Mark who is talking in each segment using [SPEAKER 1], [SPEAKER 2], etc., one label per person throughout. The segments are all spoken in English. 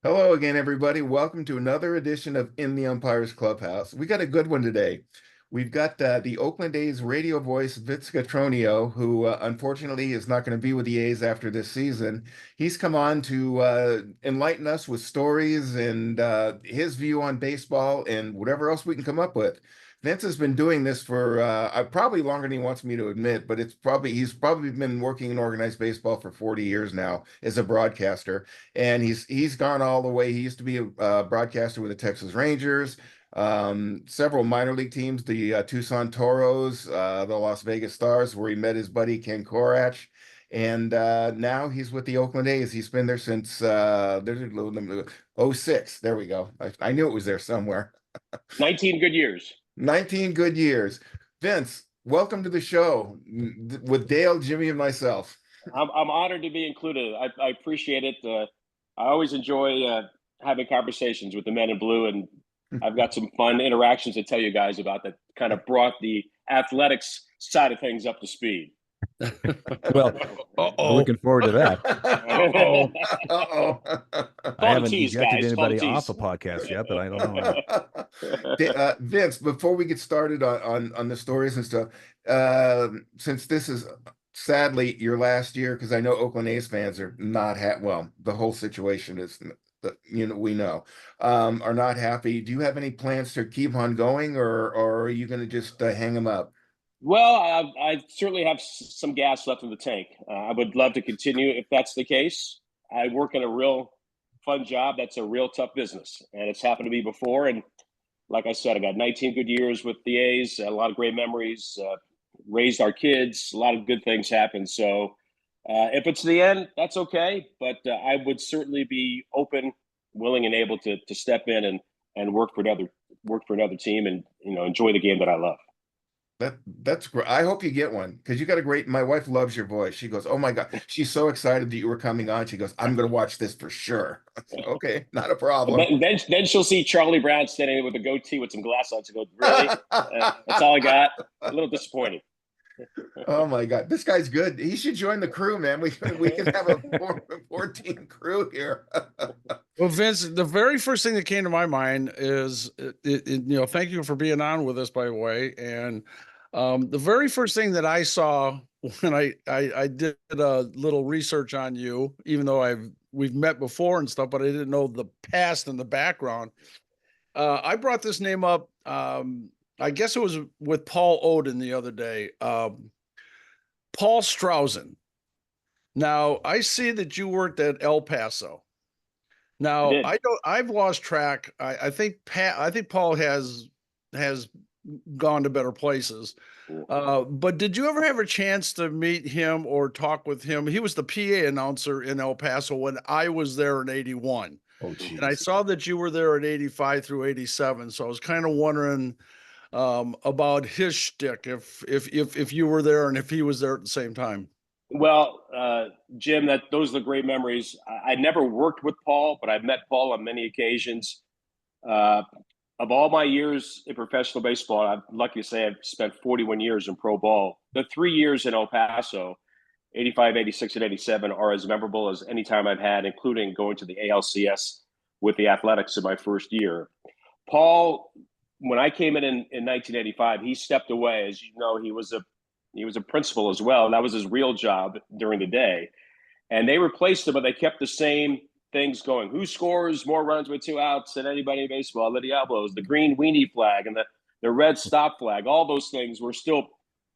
[SPEAKER 1] Hello again, everybody. Welcome to another edition of In the Umpire's Clubhouse. We got a good one today. We've got the Oakland A's radio voice, Vince Cotroneo, who unfortunately is not going to be with the A's after this season. He's come on to enlighten us with stories and his view on baseball and whatever else we can come up with. Vince has been doing this for probably longer than he wants me to admit, but he's probably been working in organized baseball for 40 years now as a broadcaster, and he's gone all the way. He used to be a broadcaster with the Texas Rangers, several minor league teams, the Tucson Toros, the Las Vegas Stars, where he met his buddy Ken Korach. And now he's with the Oakland A's. He's been there since '06. There we go. I knew it was there somewhere.
[SPEAKER 2] 19 good years.
[SPEAKER 1] 19 good years. Vince, welcome to the show with Dale, Jimmy, and myself.
[SPEAKER 2] I'm honored to be included. I appreciate it. I always enjoy having conversations with the men in blue, and I've got some fun interactions to tell you guys about that kind of brought the athletics side of things up to speed.
[SPEAKER 3] Well, looking forward to that.
[SPEAKER 1] Uh-oh. Uh-oh.
[SPEAKER 3] I haven't
[SPEAKER 2] tease,
[SPEAKER 3] ejected
[SPEAKER 2] guys.
[SPEAKER 3] anybody off a podcast yet, but I don't know.
[SPEAKER 1] Vince, before we get started on the stories and stuff, since this is sadly your last year, because I know Oakland A's fans are not well, the whole situation is, we know, are not happy. Do you have any plans to keep on going, or are you going to just hang them up?
[SPEAKER 2] Well, I certainly have some gas left in the tank. I would love to continue if that's the case. I work in a real fun job. That's a real tough business, and it's happened to me before. And like I said, I got 19 good years with the A's, a lot of great memories, raised our kids, a lot of good things happened. So if it's the end, that's okay. But I would certainly be open, willing, and able to step in and work for another team and enjoy the game that I love.
[SPEAKER 1] That's great. I hope you get one, because you got a great. My wife loves your voice. She goes, "Oh my God!" She's so excited that you were coming on. She goes, "I'm going to watch this for sure." Okay, not a problem.
[SPEAKER 2] Then she'll see Charlie Brown standing there with a goatee with some glasses on. She goes, "Really? That's all I got." A little disappointing.
[SPEAKER 1] Oh my God, this guy's good. He should join the crew, man. We can have a 14 crew here.
[SPEAKER 4] Well, Vince, the very first thing that came to my mind is, thank you for being on with us, by the way. And the very first thing that I saw when I did a little research on you, even though we've met before and stuff, but I didn't know the past and the background. I brought this name up. I guess it was with Paul Odin the other day. Paul Strausen. Now, I see that you worked at El Paso. Now, I've lost track. I think Paul has gone to better places. But did you ever have a chance to meet him or talk with him? He was the PA announcer in El Paso when I was there in '81.
[SPEAKER 1] Oh, geez.
[SPEAKER 4] And I saw that you were there in '85 through '87. So I was kind of wondering about his shtick, if you were there and if he was there at the same time.
[SPEAKER 2] Well, Jim, those are the great memories. I never worked with Paul, but I've met Paul on many occasions. Of all my years in professional baseball, I'm lucky to say I've spent 41 years in pro ball. The 3 years in El Paso, 85, 86, and 87, are as memorable as any time I've had, including going to the ALCS with the Athletics in my first year. Paul, when I came in 1985, he stepped away. As you know, he was a principal as well. And that was his real job during the day. And they replaced him, but they kept the same things going. Who scores more runs with 2 outs than anybody in baseball? The Diablos, the green weenie flag and the red stop flag. All those things were still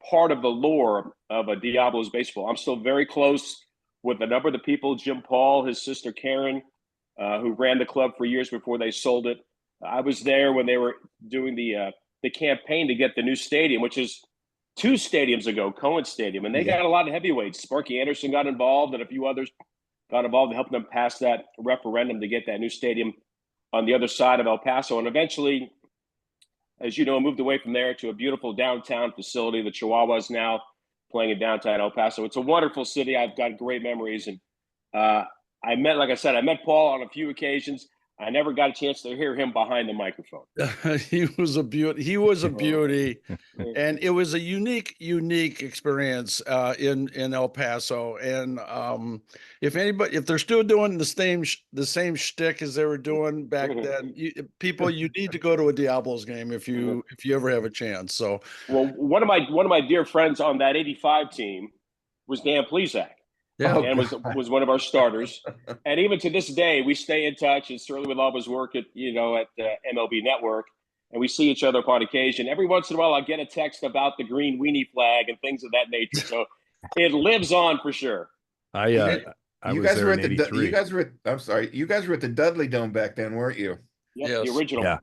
[SPEAKER 2] part of the lore of a Diablos baseball. I'm still very close with a number of the people, Jim Paul, his sister Karen, who ran the club for years before they sold it. I was there when they were doing the campaign to get the new stadium, which is 2 stadiums ago, Cohen Stadium, and they got a lot of heavyweights. Sparky Anderson got involved, and a few others got involved in helping them pass that referendum to get that new stadium on the other side of El Paso. And eventually, as you know, moved away from there to a beautiful downtown facility. The Chihuahuas now playing in downtown El Paso. It's a wonderful city. I've got great memories. And like I said, I met Paul on a few occasions. I never got a chance to hear him behind the microphone.
[SPEAKER 4] He was a beauty. He was a beauty, and it was a unique experience in El Paso. And if they're still doing the same shtick as they were doing back then, you need to go to a Diablos game if you ever have a chance. So,
[SPEAKER 2] well, one of my dear friends on that '85 team was Dan Plesac.
[SPEAKER 4] Yeah.
[SPEAKER 2] And was one of our starters. And even to this day, we stay in touch. And certainly with all his work at MLB Network, and we see each other upon occasion. Every once in a while, I'll get a text about the green weenie flag and things of that nature. So it lives on for sure.
[SPEAKER 3] I
[SPEAKER 1] you
[SPEAKER 3] was
[SPEAKER 1] guys
[SPEAKER 3] there
[SPEAKER 1] were
[SPEAKER 3] in
[SPEAKER 1] at the
[SPEAKER 3] '83.
[SPEAKER 1] I'm sorry, you guys were at the Dudley Dome back then, weren't you?
[SPEAKER 2] Yep,
[SPEAKER 4] Yes.
[SPEAKER 2] the original.
[SPEAKER 1] Yeah.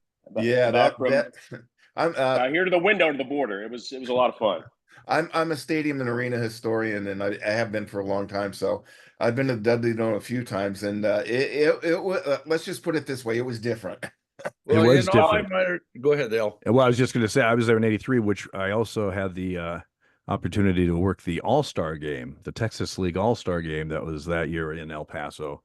[SPEAKER 2] I'm here to the window to the border. It was a lot of fun.
[SPEAKER 1] I'm a stadium and arena historian, and I have been for a long time. So I've been to the Dudley Dome a few times, and it was, let's just put it this way, it was different.
[SPEAKER 4] Well,
[SPEAKER 3] it was different.
[SPEAKER 4] Go ahead, Dale.
[SPEAKER 3] Well, I was just going to say I was there in '83, which I also had the opportunity to work the All-Star game, the Texas League All-Star game that was that year in El Paso.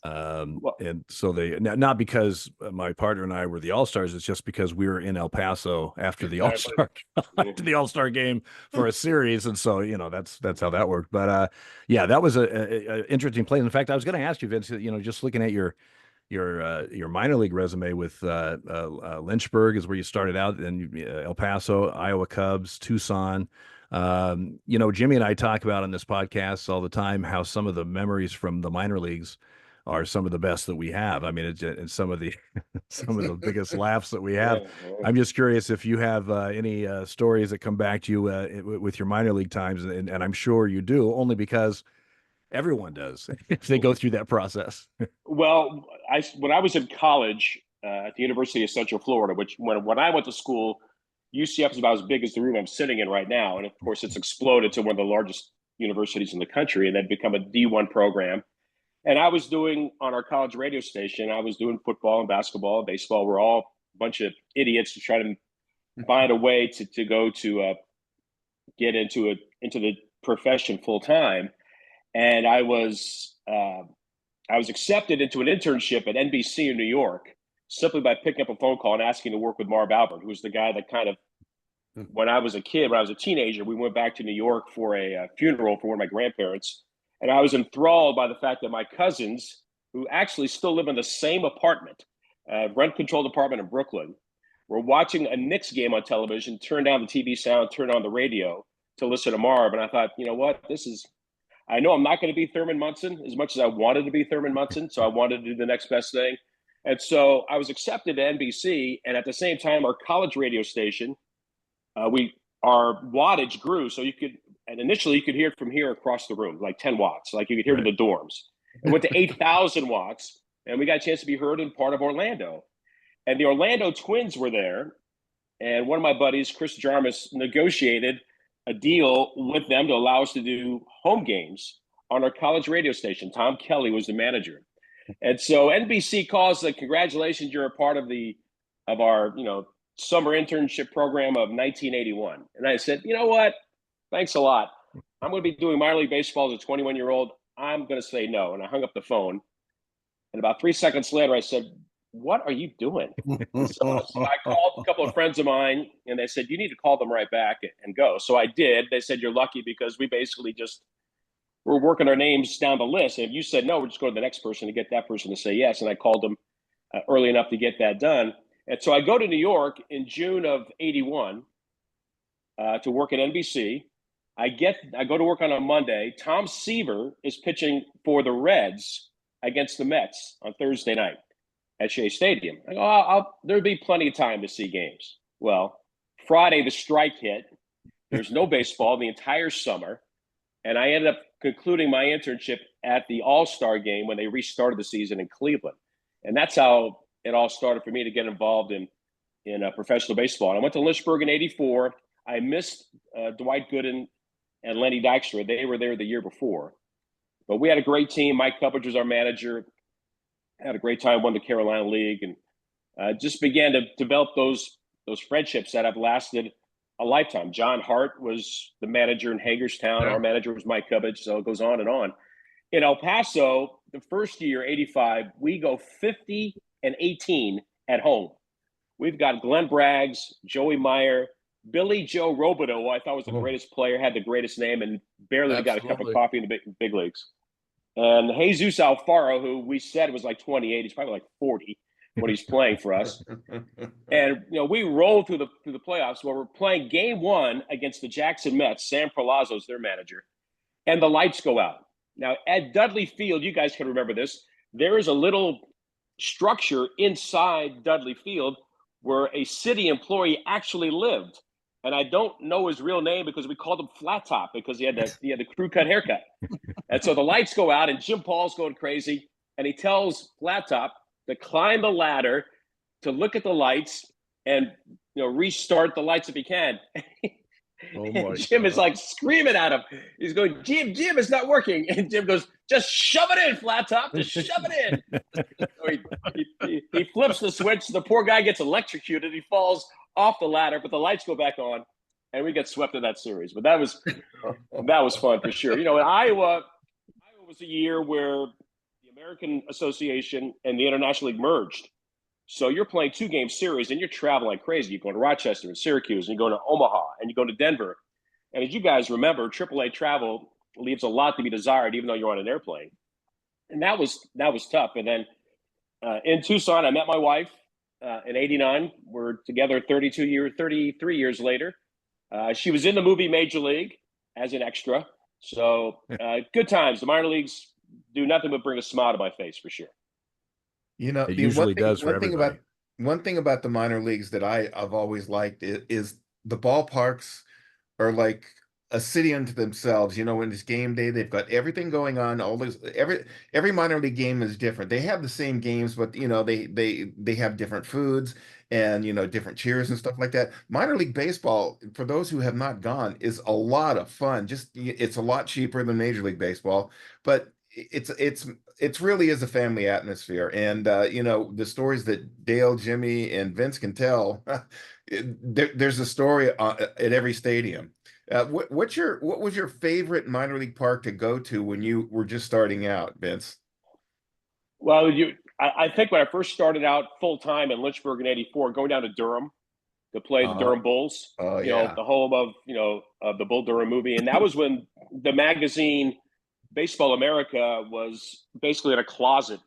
[SPEAKER 3] And so not because my partner and I were the All-Stars, it's just because we were in El Paso after the All-Star game for a series. And so, that's how that worked. But that was a interesting play. In fact, I was going to ask you, Vince, just looking at your minor league resume with Lynchburg is where you started out, and El Paso, Iowa Cubs, Tucson. Jimmy and I talk about on this podcast all the time how some of the memories from the minor leagues are some of the best that we have. I mean, it's some of the biggest laughs that we have. I'm just curious if you have any stories that come back to you with your minor league times, and I'm sure you do, only because everyone does if they go through that process.
[SPEAKER 2] Well, when I was in college at the University of Central Florida, which when I went to school, UCF is about as big as the room I'm sitting in right now. And of course, it's exploded to one of the largest universities in the country, and they've become a D1 program. And I was doing, on our college radio station, I was doing football and basketball and baseball. We're all a bunch of idiots to try to find a way to go to get into the profession full time. And I was accepted into an internship at NBC in New York simply by picking up a phone call and asking to work with Marv Albert, who was the guy that kind of, when I was a teenager, we went back to New York for a funeral for one of my grandparents. And I was enthralled by the fact that my cousins, who actually still live in the same apartment, rent-controlled apartment in Brooklyn, were watching a Knicks game on television, turn down the TV sound, turn on the radio to listen to Marv. And I thought, you know what, I know I'm not going to be Thurman Munson as much as I wanted to be Thurman Munson. So I wanted to do the next best thing. And so I was accepted to NBC. And at the same time, our college radio station, our wattage grew. So initially you could hear it from here across the room, like 10 watts, like you could hear to the dorms. It went to 8,000 watts, and we got a chance to be heard in part of Orlando. And the Orlando Twins were there. And one of my buddies, Chris Jarmus, negotiated a deal with them to allow us to do home games on our college radio station. Tom Kelly was the manager. And so NBC calls, congratulations, you're a part of our summer internship program of 1981. And I said, you know what? Thanks a lot. I'm going to be doing minor league baseball as a 21-year-old. I'm going to say no. And I hung up the phone. And about 3 seconds later, I said, what are you doing? So I called a couple of friends of mine, and they said, you need to call them right back and go. So I did. They said, you're lucky because we basically we're working our names down the list. And if you said no, we're just going to the next person to get that person to say yes. And I called them early enough to get that done. And so I go to New York in June of '81 to work at NBC. I go to work on a Monday. Tom Seaver is pitching for the Reds against the Mets on Thursday night at Shea Stadium. I go, there'll be plenty of time to see games. Well, Friday, the strike hit. There's no baseball the entire summer. And I ended up concluding my internship at the All-Star game when they restarted the season in Cleveland. And that's how it all started for me to get involved in professional baseball. And I went to Lynchburg in '84. I missed Dwight Gooden and Lenny Dykstra. They were there the year before. But we had a great team. Mike Cuppage was our manager. Had a great time, won the Carolina League, and just began to develop those friendships that have lasted a lifetime. John Hart was the manager in Hagerstown. Our manager was Mike Cuppage, so it goes on. in El Paso, the first year, 85, we go 50-18 at home. We've got Glenn Braggs, Joey Meyer, Billy Joe Robideau, who I thought was the greatest player, had the greatest name, and barely got a cup of coffee in the big leagues. And Jesus Alfaro, who we said was like 28, he's probably like 40 when he's playing for us. And we roll through the playoffs where we're playing game one against the Jackson Mets. Sam Palazzo's their manager, and the lights go out. Now at Dudley Field, you guys can remember this. There is a little structure inside Dudley Field where a city employee actually lived. And I don't know his real name because we called him Flat Top because he had the crew cut haircut. And so the lights go out and Jim Paul's going crazy. And he tells Flat Top to climb the ladder, to look at the lights and restart the lights if he can. Jim is like screaming at him. He's going, Jim, it's not working. And Jim goes, just shove it in, Flat Top. Just shove it in. So he flips the switch. The poor guy gets electrocuted. He falls off the ladder, but the lights go back on, and we get swept in that series. But that was fun for sure. In Iowa was a year where the American Association and the International League merged. So you're playing 2-game series and you're traveling like crazy. You go to Rochester and Syracuse, and you go to Omaha, and you go to Denver. And as you guys remember, AAA travel leaves a lot to be desired, even though you're on an airplane. And that was tough. And then in Tucson, I met my wife in '89. We're together 33 years later. She was in the movie Major League as an extra. So good times. The minor leagues do nothing but bring a smile to my face for sure.
[SPEAKER 3] It usually does for everybody.
[SPEAKER 1] One thing about the minor leagues that I've always liked is the ballparks are like a city unto themselves. When it's game day, they've got everything going on. Every minor league game is different. They have the same games, but they have different foods and different cheers and stuff like that. Minor league baseball, for those who have not gone, is a lot of fun. It's a lot cheaper than Major League Baseball, but it's really is a family atmosphere. And the stories that Dale, Jimmy, and Vince can tell, there's a story at every stadium. What was your favorite minor league park to go to when you were just starting out, Vince?
[SPEAKER 2] Well, I think when I first started out full time in Lynchburg in '84, going down to Durham to play the Durham Bulls, the home of the Bull Durham movie, and that was when the magazine Baseball America was basically in a closet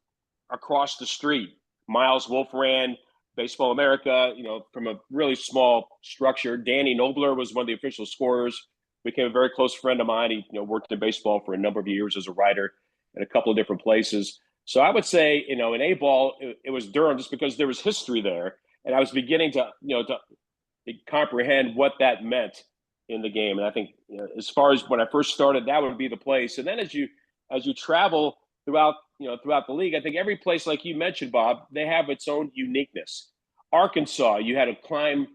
[SPEAKER 2] across the street. Miles Wolf ran Baseball America, from a really small structure. Danny Nobler was one of the official scorers, became a very close friend of mine. He worked in baseball for a number of years as a writer in a couple of different places. So I would say, in A-ball, it was Durham just because there was history there. And I was beginning to comprehend what that meant in the game. And I think as far as when I first started, that would be the place. And then as you travel throughout the league, I think every place, like you mentioned, Bob, they have its own uniqueness. Arkansas, you had to climb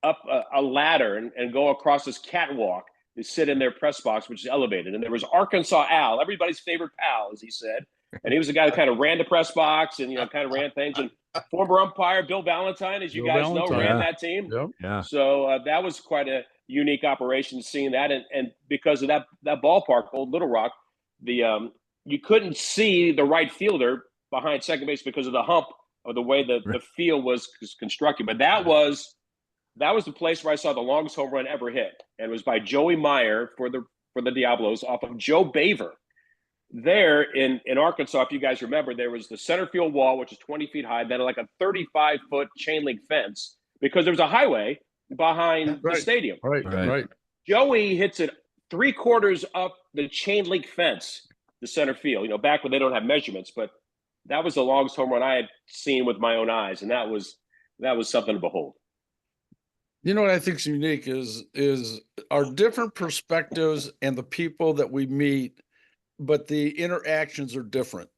[SPEAKER 2] up a ladder and go across this catwalk to sit in their press box, which is elevated. And there was Arkansas Al, everybody's favorite pal, as he said. And he was the guy that kind of ran the press box and, kind of ran things. And former umpire Bill Valentine, as you guys know, ran that team.
[SPEAKER 4] Yep.
[SPEAKER 3] Yeah.
[SPEAKER 2] So that was quite a unique operation, seeing that. And because of that ballpark, Old Little Rock, you couldn't see the right fielder behind second base because of the hump of the way the field was constructed. But that was the place where I saw the longest home run ever hit. And it was by Joey Meyer for the Diablos off of Joe Baver. There in Arkansas, if you guys remember, there was the center field wall, which is 20 feet high, then like a 35-foot chain link fence because there was a highway behind the stadium.
[SPEAKER 4] Right.
[SPEAKER 2] Joey hits it 3/4 up the chain link fence, the center field, back when they don't have measurements, but that was the longest home run I had seen with my own eyes. And that was something to behold.
[SPEAKER 4] What I think is unique is our different perspectives and the people that we meet, but the interactions are different.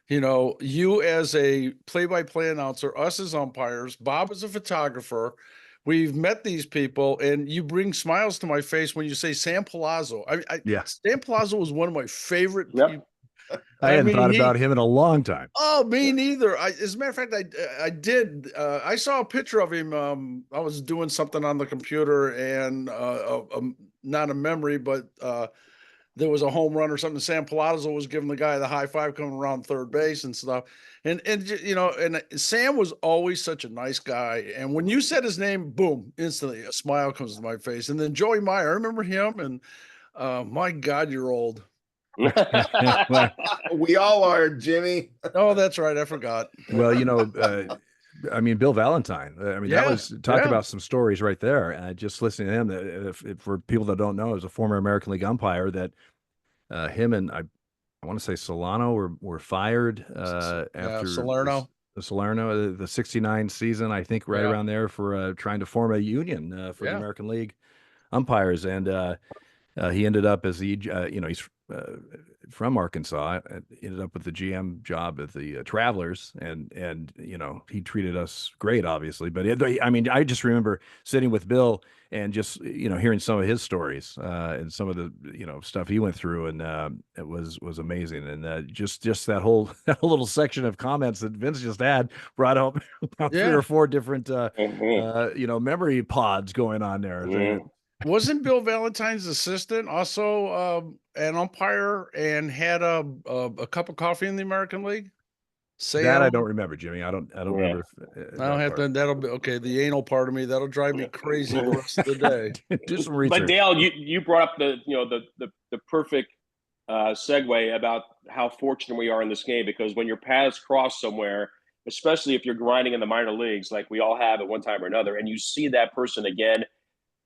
[SPEAKER 4] You as a play-by-play announcer, us as umpires, Bob as a photographer, we've met these people, and you bring smiles to my face when you say Sam Palazzo. Sam Palazzo was one of my favorite people.
[SPEAKER 3] I hadn't thought about him in a long time.
[SPEAKER 4] Oh, me neither. As a matter of fact, I did. I saw a picture of him. I was doing something on the computer, and not a memory, but there was a home run or something. Sam Palazzo was giving the guy the high five coming around third base and stuff. And and Sam was always such a nice guy. And when you said his name, boom, instantly a smile comes to my face. And then Joey Meyer, I remember him, and my God, you're old.
[SPEAKER 1] We all are, Jimmy.
[SPEAKER 4] Oh, that's right. I forgot.
[SPEAKER 3] Well, I mean, Bill Valentine. I mean, that was talk about some stories right there. Just listening to him, if for people that don't know, is a former American League umpire that him and I want to say Solano were fired after
[SPEAKER 4] Salerno.
[SPEAKER 3] The 69 season, I think, right around there for trying to form a union for the American League umpires. And he ended up as he's from Arkansas, ended up with the GM job at the Travelers, and he treated us great, obviously. But I mean, I just remember sitting with Bill and just hearing some of his stories and some of the stuff he went through, and it was amazing. And just that whole little section of comments that Vince just had brought up about 3 or 4 different memory pods going on there.
[SPEAKER 2] Mm-hmm.
[SPEAKER 4] Wasn't Bill Valentine's assistant also an umpire and had a cup of coffee in the American League?
[SPEAKER 3] That I don't remember, Jimmy. I don't remember.
[SPEAKER 4] I'll have to. That'll be okay. The anal part of me that'll drive me crazy the rest of the day.
[SPEAKER 3] Do some research.
[SPEAKER 2] But Dale, you brought up the perfect segue about how fortunate we are in this game, because when your paths cross somewhere, especially if you're grinding in the minor leagues like we all have at one time or another, and you see that person again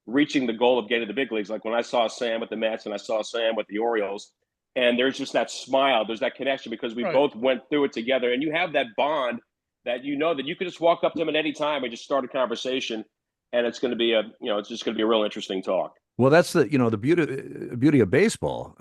[SPEAKER 2] reaching the goal of getting to the big leagues. Like when I saw Sam with the Mets and I saw Sam with the Orioles, and there's just that smile, there's that connection because we both went through it together, and you have that bond that that you could just walk up to him at any time and just start a conversation, and it's going to be it's just going to be a real interesting talk.
[SPEAKER 3] Well, that's the beauty of baseball.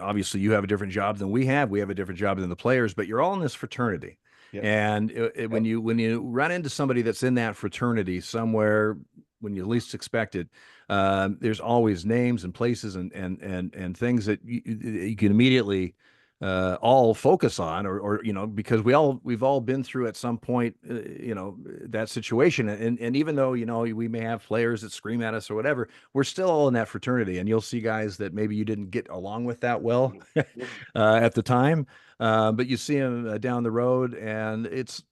[SPEAKER 3] Obviously you have a different job than we have. We have a different job than the players, but you're all in this fraternity. Yeah. And when you run into somebody that's in that fraternity somewhere when you least expect it, there's always names and places and things that you can immediately all focus on, or because we've all been through at some point that situation, and even though we may have players that scream at us or whatever, we're still all in that fraternity, and you'll see guys that maybe you didn't get along with that well at the time. But you see him down the road, and it's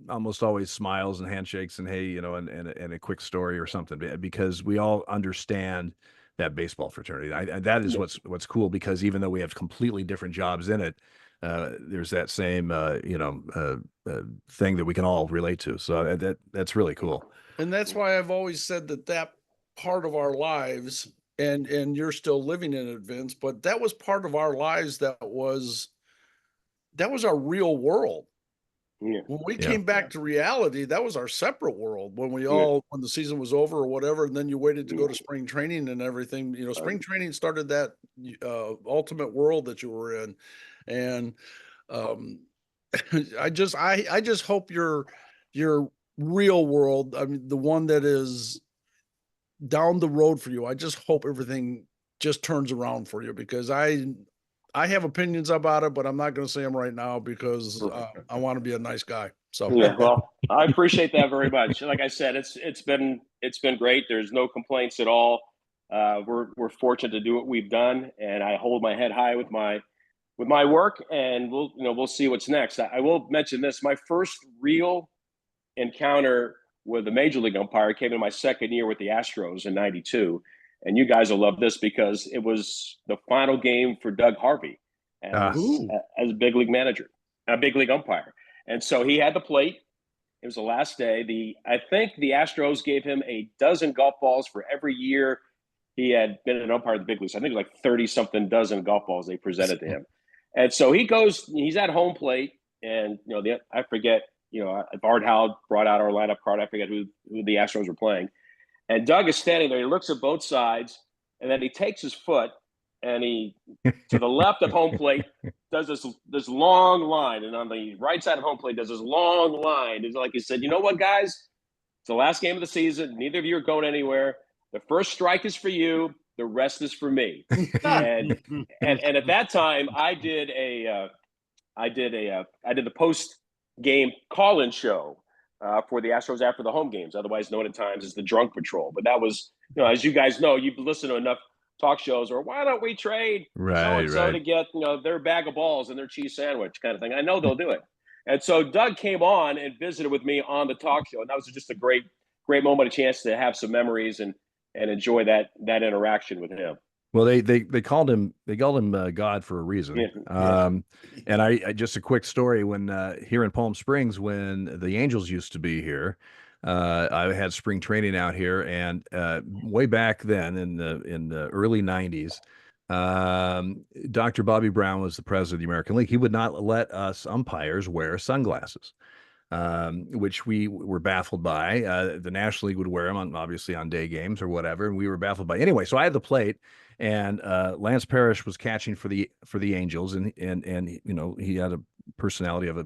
[SPEAKER 3] almost always smiles and handshakes and hey, and a quick story or something, because we all understand that baseball fraternity. That is what's cool, because even though we have completely different jobs in it, there's that same thing that we can all relate to. So that's really cool.
[SPEAKER 4] And that's why I've always said that part of our lives, and you're still living in it, Vince, but that was part of our lives that was our real world. Yeah. When we came back to reality, that was our separate world. When when the season was over or whatever, and then you waited to go to spring training and everything, spring training started that ultimate world that you were in. And I just hope your real world, I mean, the one that is down the road for you, I just hope everything just turns around for you, because I have opinions about it, but I'm not going to say them right now because I want to be a nice guy. So
[SPEAKER 2] yeah, well, I appreciate that very much. Like I said, it's been great. There's no complaints at all. We're fortunate to do what we've done, and I hold my head high with my work, and we'll see what's next. I will mention this: my first real encounter with a major league umpire came in my second year with the Astros in '92. And you guys will love this because it was the final game for Doug Harvey as a big league manager, a big league umpire. And so he had the plate. It was the last day. I think the Astros gave him a dozen golf balls for every year he had been an umpire at the big leagues. I think it was like 30-something dozen golf balls they presented to him. And so he's at home plate, and I forget, Bart Howell brought out our lineup card. I forget who the Astros were playing. And Doug is standing there. He looks at both sides, and then he takes his foot and he, to the left of home plate, does this long line, and on the right side of home plate does this long line. It's like he said, "You know what, guys? It's the last game of the season. Neither of you are going anywhere. The first strike is for you. The rest is for me." and at that time, I did the post game call-in show for the Astros after the home games, otherwise known at times as the Drunk Patrol. But that was as you guys know, you listen to enough talk shows, or why don't we trade so-and-so to get, their bag of balls and their cheese sandwich kind of thing. I know they'll do it. And so Doug came on and visited with me on the talk show. And that was just a great moment, a chance to have some memories and enjoy that interaction with him.
[SPEAKER 3] Well, they called him God for a reason. And I just a quick story, when here in Palm Springs, when the Angels used to be here, I had spring training out here, and way back then in the early 90s, Dr. Bobby Brown was the president of the American League. He would not let us umpires wear sunglasses, which we were baffled by. The National League would wear them obviously on day games or whatever, and we were baffled by. Anyway, so I had the plate, and Lance Parrish was catching for the Angels, and he had a personality of a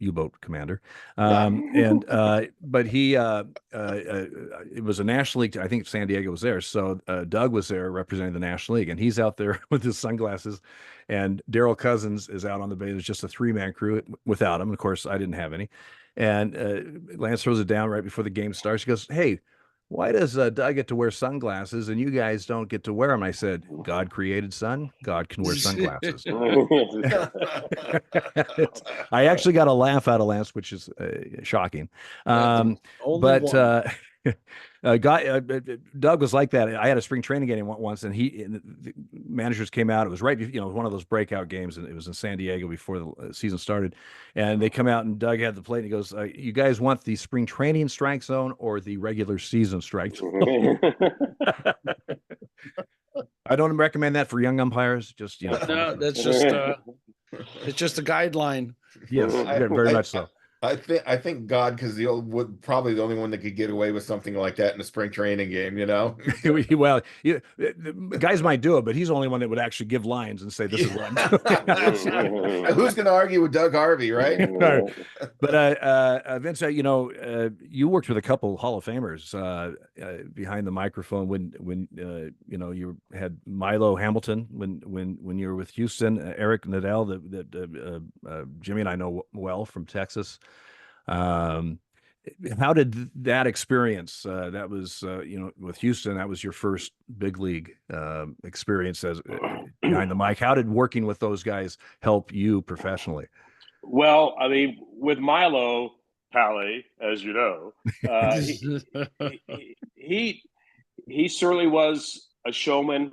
[SPEAKER 3] U-boat commander, but he it was a National League. I think San Diego was there, so Doug was there representing the National League, and he's out there with his sunglasses, and Darryl Cousins is out on the bay. There's just a 3-man crew without him. Of course, I didn't have any, and Lance throws it down right before the game starts. He goes, "Hey, why does Doug get to wear sunglasses and you guys don't get to wear them?" I said, "God created sun. God can wear sunglasses." I actually got a laugh out of Lance, which is shocking. Doug was like that. I had a spring training game once, and the managers came out. It was right, one of those breakout games, and it was in San Diego before the season started. And they come out, and Doug had the plate, and he goes, "You guys want the spring training strike zone or the regular season strike zone?" I don't recommend that for young umpires. Just
[SPEAKER 4] no, that's just it's just a guideline.
[SPEAKER 3] Yes, very much so.
[SPEAKER 1] I think God, because probably the only one that could get away with something like that in a spring training game,
[SPEAKER 3] Well, guys might do it, but he's the only one that would actually give lines and say, "This is what I'm doing."
[SPEAKER 1] Who's going to argue with Doug Harvey, right?
[SPEAKER 3] But Vince, you worked with a couple Hall of Famers behind the microphone when you had Milo Hamilton when you were with Houston, Eric Nadel, that Jimmy and I know well from Texas. How did that experience, that was with Houston, that was your first big league experience as behind the mic? How did working with those guys help you professionally?
[SPEAKER 2] Well, I mean, with Milo Pally, as you know, he certainly was a showman.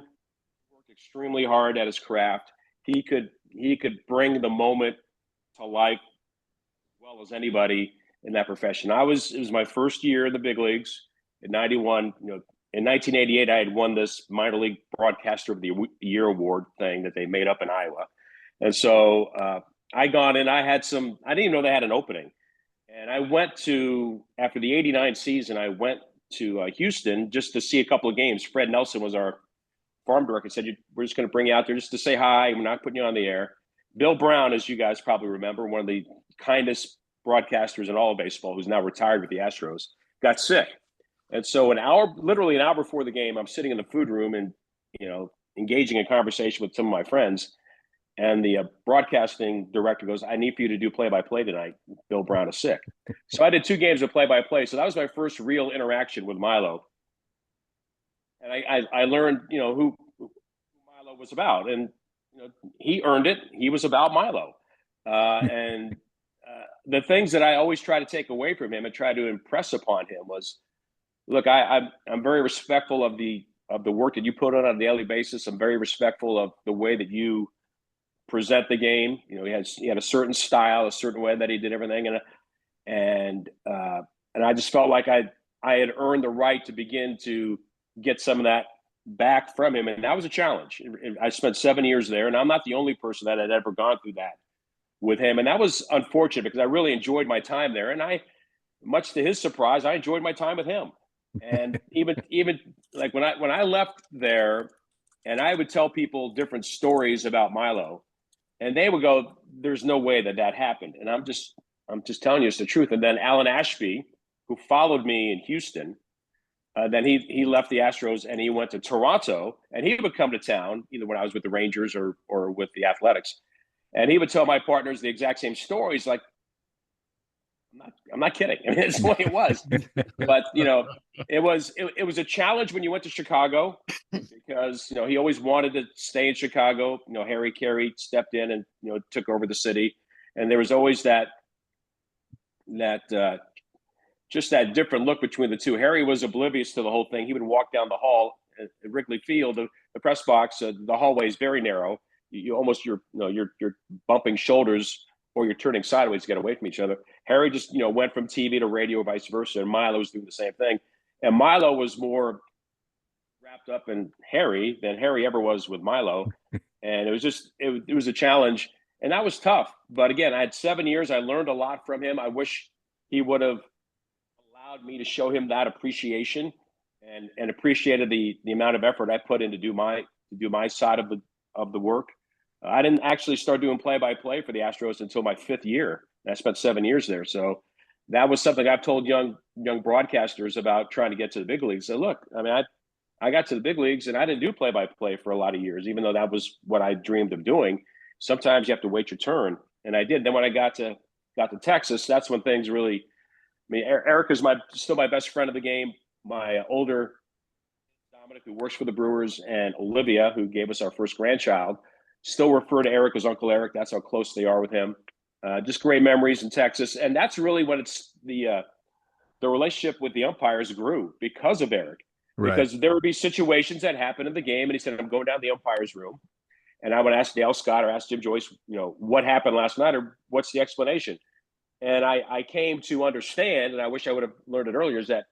[SPEAKER 2] Worked extremely hard at his craft. He could bring the moment to life well as anybody in that profession. It was my first year in the big leagues in '91. In 1988, I had won this minor league broadcaster of the year award thing that they made up in Iowa. And so I got in, I didn't even know they had an opening. And I went after the '89 season, I went to Houston just to see a couple of games. Fred Nelson was our farm director, said, "We're just going to bring you out there just to say hi. We're not putting you on the air." Bill Brown, as you guys probably remember, one of the kindest broadcasters in all of baseball, who's now retired with the Astros, got sick. And so literally an hour before the game, I'm sitting in the food room and, engaging in conversation with some of my friends. And the broadcasting director goes, "I need for you to do play-by-play tonight. Bill Brown is sick." So I did 2 games of play-by-play. So that was my first real interaction with Milo. And I learned, who Milo was about. And, he earned it. He was about Milo. And the things that I always try to take away from him and try to impress upon him was, look, I'm very respectful of the work that you put on a daily basis. I'm very respectful of the way that you present the game. He had a certain style, a certain way that he did everything, and I just felt like I had earned the right to begin to get some of that back from him, and that was a challenge. I spent 7 years there, and I'm not the only person that had ever gone through that with him, and that was unfortunate because I really enjoyed my time there, and much to his surprise, I enjoyed my time with him. And even like when I left there, and I would tell people different stories about Milo, and they would go, "There's no way that happened." And I'm just telling you it's the truth. And then Alan Ashby, who followed me in Houston, then he left the Astros and he went to Toronto, and he would come to town either when I was with the Rangers or with the Athletics. And he would tell my partners the exact same stories. Like, I'm not kidding. I mean, it's the way it was. But it was a challenge when you went to Chicago because he always wanted to stay in Chicago. Harry Carey stepped in and took over the city, and there was always that just that different look between the two. Harry was oblivious to the whole thing. He would walk down the hall at Wrigley Field, the press box. The hallway is very narrow. You almost you're bumping shoulders or you're turning sideways to get away from each other. Harry just went from TV to radio, vice versa, and Milo was doing the same thing. And Milo was more wrapped up in Harry than Harry ever was with Milo, and it was just it was a challenge, and that was tough. But again, I had 7 years. I learned a lot from him. I wish he would have allowed me to show him that appreciation and appreciated the amount of effort I put in to do my side of the work. I didn't actually start doing play-by-play for the Astros until my 5th year. I spent 7 years there. So that was something I've told young broadcasters about trying to get to the big leagues. So look, I mean, I got to the big leagues and I didn't do play-by-play for a lot of years, even though that was what I dreamed of doing. Sometimes you have to wait your turn. And I did. Then when I got to Texas, that's when things really, I mean, Eric is still my best friend of the game. My older Dominic, who works for the Brewers, and Olivia, who gave us our first grandchild, still refer to Eric as Uncle Eric. That's how close they are with him. Just great memories in Texas. And that's really when it's the relationship with the umpires grew because of Eric. Right. Because there would be situations that happened in the game, and he said, I'm going down to the umpire's room. And I would ask Dale Scott or ask Jim Joyce, what happened last night or what's the explanation? And I came to understand, and I wish I would have learned it earlier, is that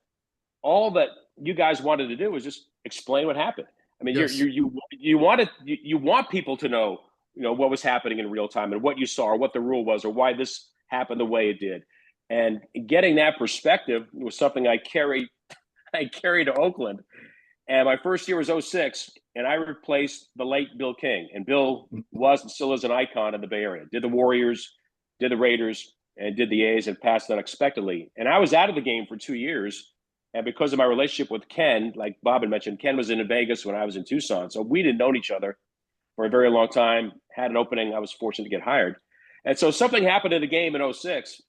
[SPEAKER 2] all that you guys wanted to do was just explain what happened. I mean, yes. you want people to know, what was happening in real time and what you saw or what the rule was or why this happened the way it did. And getting that perspective was something I carried to Oakland. And my first year was 2006, and I replaced the late Bill King. And Bill was and still is an icon in the Bay Area. Did the Warriors, did the Raiders, and did the A's and passed unexpectedly. And I was out of the game for 2 years. And because of my relationship with Ken, like Bob had mentioned, Ken was in Vegas when I was in Tucson. So we didn't know each other for a very long time, had an opening. I was fortunate to get hired. And so something happened in the game in 2006.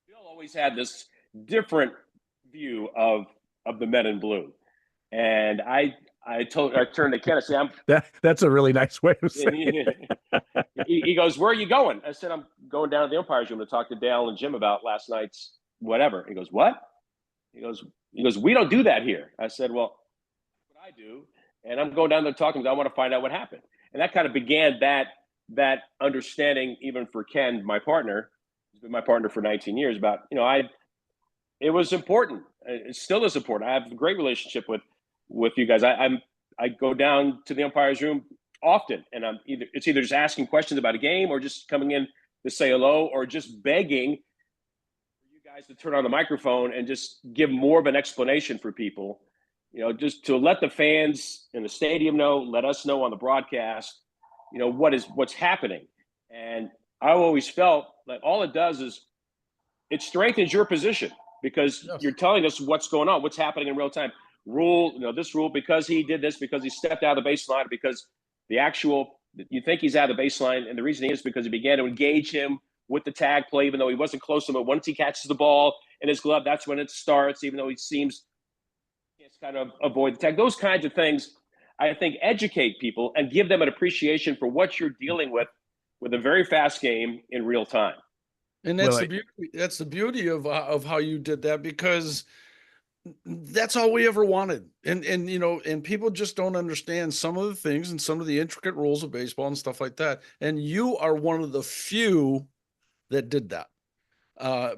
[SPEAKER 2] Bill always had this different view of the men in blue. And I turned to Ken and said,
[SPEAKER 3] that's a really nice way of saying it.
[SPEAKER 2] He goes, where are you going? I said, I'm going down to the umpire's room to talk to Dale and Jim about last night's whatever. He goes, what? He goes, we don't do that here. I said, well, that's what I do. And I'm going down there talking because I want to find out what happened. And that kind of began that understanding, even for Ken, my partner, who's been my partner for 19 years, about, it was important. It still is important. I have a great relationship with you guys. I go down to the umpire's room often, and it's either just asking questions about a game or just coming in to say hello or just begging for you guys to turn on the microphone and just give more of an explanation for people, just to let the fans in the stadium know, let us know on the broadcast, what's happening. And I always felt like all it does is it strengthens your position because you're telling us what's going on, what's happening in real time. This rule, because he did this, because he stepped out of the baseline, because you think he's out of the baseline. And the reason is because he began to engage him with the tag play, even though he wasn't close to him. But once he catches the ball in his glove, that's when it starts, even though he seems to kind of avoid the tag. Those kinds of things, I think, educate people and give them an appreciation for what you're dealing with a very fast game in real time.
[SPEAKER 4] And that's the beauty. That's the beauty of how you did that, because that's all we ever wanted. And people just don't understand some of the things and some of the intricate rules of baseball and stuff like that. And you are one of the few that did that.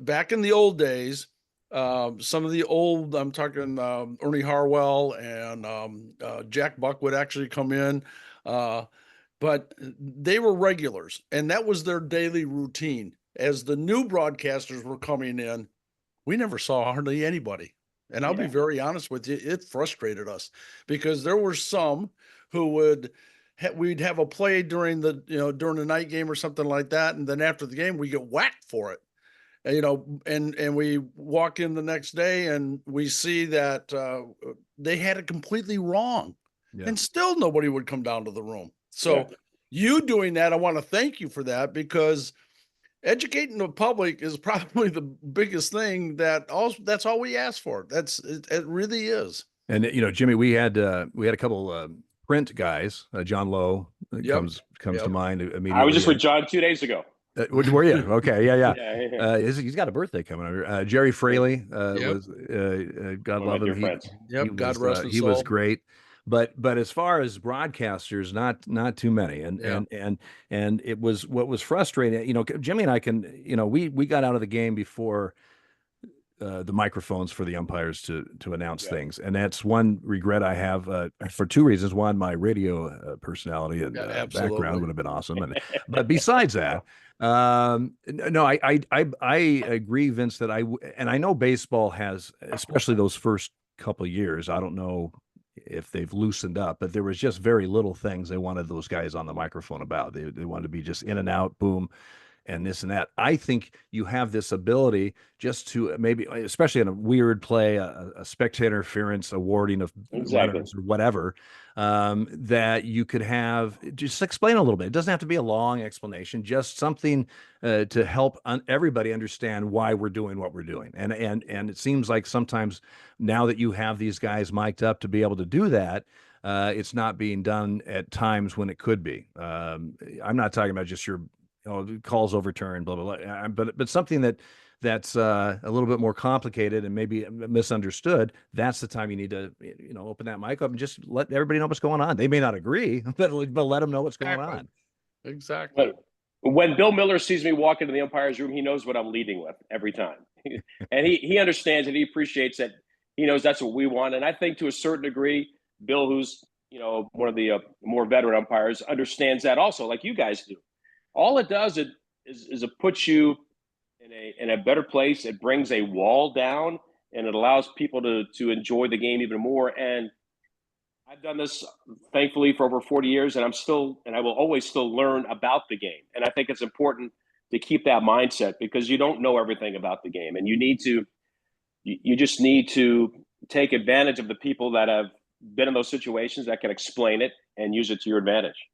[SPEAKER 4] Back in the old days, some of the old, I'm talking Ernie Harwell and Jack Buck would actually come in, but they were regulars, and that was their daily routine. As the new broadcasters were coming in, we never saw hardly anybody. And I'll be very honest with you, it frustrated us because there were some who we'd have a play during the night game or something like that, and then after the game we get whacked for it. And we walk in the next day and we see that they had it completely wrong, and still nobody would come down to the room. So you doing that, I want to thank you for that, because educating the public is probably the biggest thing that's all we ask for. It really is.
[SPEAKER 3] And Jimmy, we had a couple print guys. John Lowe comes to mind immediately.
[SPEAKER 2] I was just with John 2 days ago.
[SPEAKER 3] Were you? Okay, yeah.
[SPEAKER 2] Yeah.
[SPEAKER 3] He's got a birthday coming up. Jerry Fraley was God love him.
[SPEAKER 4] God rest his soul.
[SPEAKER 3] He was great. But as far as broadcasters, not too many. And it was what was frustrating. Jimmy and I we got out of the game before the microphones for the umpires to announce things, and that's one regret I have for two reasons. One, my radio personality and background would have been awesome, but besides that, no, I agree, Vince, that I know baseball has, especially those first couple of years. I don't know if they've loosened up, but there was just very little things they wanted those guys on the microphone about. They wanted to be just in and out, boom, and this and that. I think you have this ability just to maybe, especially in a weird play, a spectator interference, awarding of letters or whatever, that you could have just explain a little bit. It doesn't have to be a long explanation, just something to help everybody understand why we're doing what we're doing. And it seems like sometimes now that you have these guys mic'd up to be able to do that, it's not being done at times when it could be. I'm not talking about just your calls overturned, blah, blah, blah. But something that's a little bit more complicated and maybe misunderstood, that's the time you need to, open that mic up and just let everybody know what's going on. They may not agree, but let them know what's going on.
[SPEAKER 4] Exactly.
[SPEAKER 2] But when Bill Miller sees me walk into the umpire's room, he knows what I'm leading with every time. And he understands and he appreciates that. He knows that's what we want. And I think to a certain degree, Bill, who's, one of the more veteran umpires, understands that also, like you guys do. All it does is it puts you in a better place. It brings a wall down, and it allows people to enjoy the game even more. And I've done this, thankfully, for over 40 years, and I will always still learn about the game. And I think it's important to keep that mindset, because you don't know everything about the game, and you just need to take advantage of the people that have been in those situations that can explain it and use it to your advantage.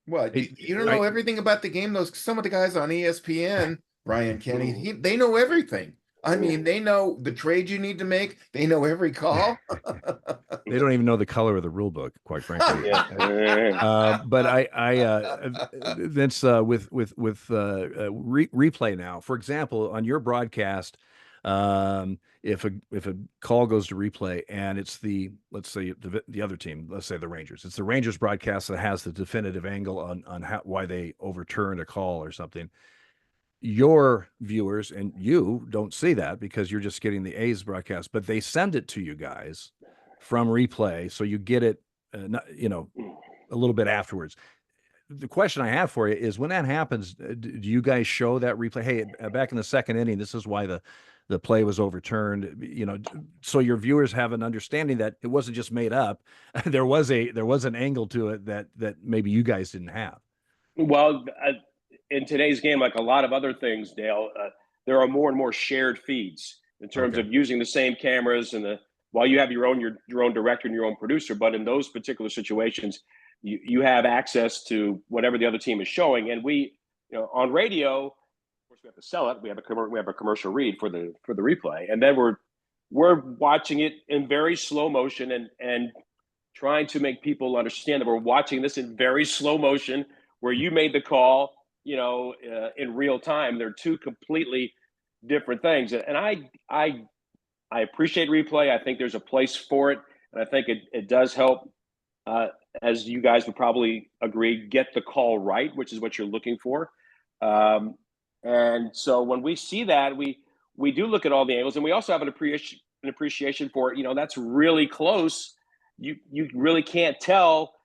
[SPEAKER 1] Well, you don't know everything about the game. Some of the guys on ESPN, Ryan Kenny, they know everything. I mean, they know the trade you need to make. They know every call.
[SPEAKER 3] They don't even know the color of the rule book, quite frankly. But Vince, with replay now, for example, on your broadcast, if a call goes to replay and it's let's say the other team, let's say the Rangers, it's the Rangers broadcast that has the definitive angle on why they overturned a call or something. Your viewers and you don't see that because you're just getting the A's broadcast, but they send it to you guys from replay, so you get it, a little bit afterwards. The question I have for you is, when that happens, do you guys show that replay? Hey, back in the second inning, this is why the play was overturned, so your viewers have an understanding that it wasn't just made up. there was an angle to it that maybe you guys didn't have.
[SPEAKER 2] Well, in today's game, like a lot of other things, Dale, there are more and more shared feeds in terms of using the same cameras while you have your own director and your own producer. But in those particular situations, you have access to whatever the other team is showing. And we, on radio, of course, we have to sell it. We have a commercial read for the replay, and then we're watching it in very slow motion and trying to make people understand that we're watching this in very slow motion, where you made the call, in real time. They're two completely different things. And I appreciate replay. I think there's a place for it. And I think it does help, as you guys would probably agree, get the call right, which is what you're looking for. And so when we see that, we do look at all the angles, and we also have an appreciation for, that's really close. You really can't tell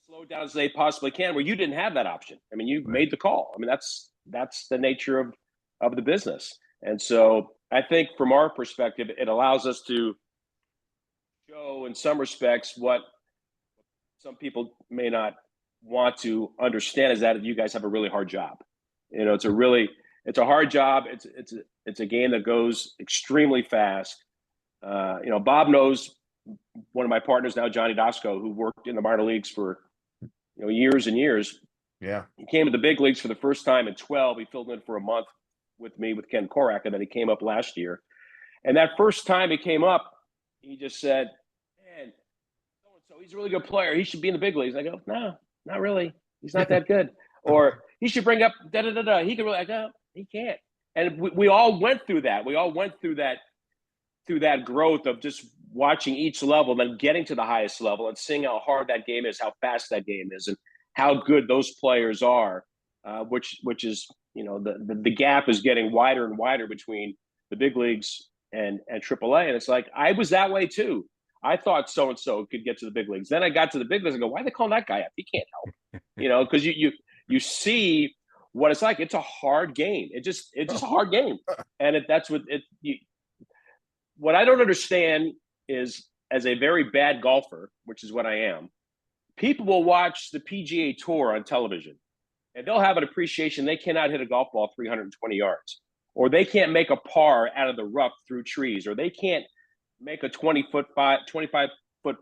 [SPEAKER 2] slow down as they possibly can, where you didn't have that option. I mean, you made the call. I mean, that's the nature of the business. And so I think from our perspective, it allows us to show in some respects what some people may not want to understand, is that you guys have a really hard job. It's a hard job. It's a game that goes extremely fast. Bob knows, one of my partners now, Johnny Dasco, who worked in the minor leagues for years and years.
[SPEAKER 1] Yeah.
[SPEAKER 2] He came to the big leagues for the first time in 12. He filled in for a month with me with Ken Korak, and then he came up last year. And that first time he came up, he just said, "Man, so he's a really good player. He should be in the big leagues." I go, "No, not really. He's not that good." Or he should bring up da da da da. He can really. I go, "He can't." And we all went through that. We all went through that growth of just watching each level, then getting to the highest level and seeing how hard that game is, how fast that game is, and how good those players are. Which is, the gap is getting wider and wider between the big leagues and AAA. And it's like, I was that way too. I thought so and so could get to the big leagues. Then I got to the big leagues and go, why are they calling that guy up? He can't help. Because you see what it's like. It's a hard game. It's just a hard game, and that's what it. What I don't understand is, as a very bad golfer, which is what I am, people will watch the PGA Tour on television, and they'll have an appreciation. They cannot hit a golf ball 320 yards, or they can't make a par out of the rough through trees, or they can't make a 25-foot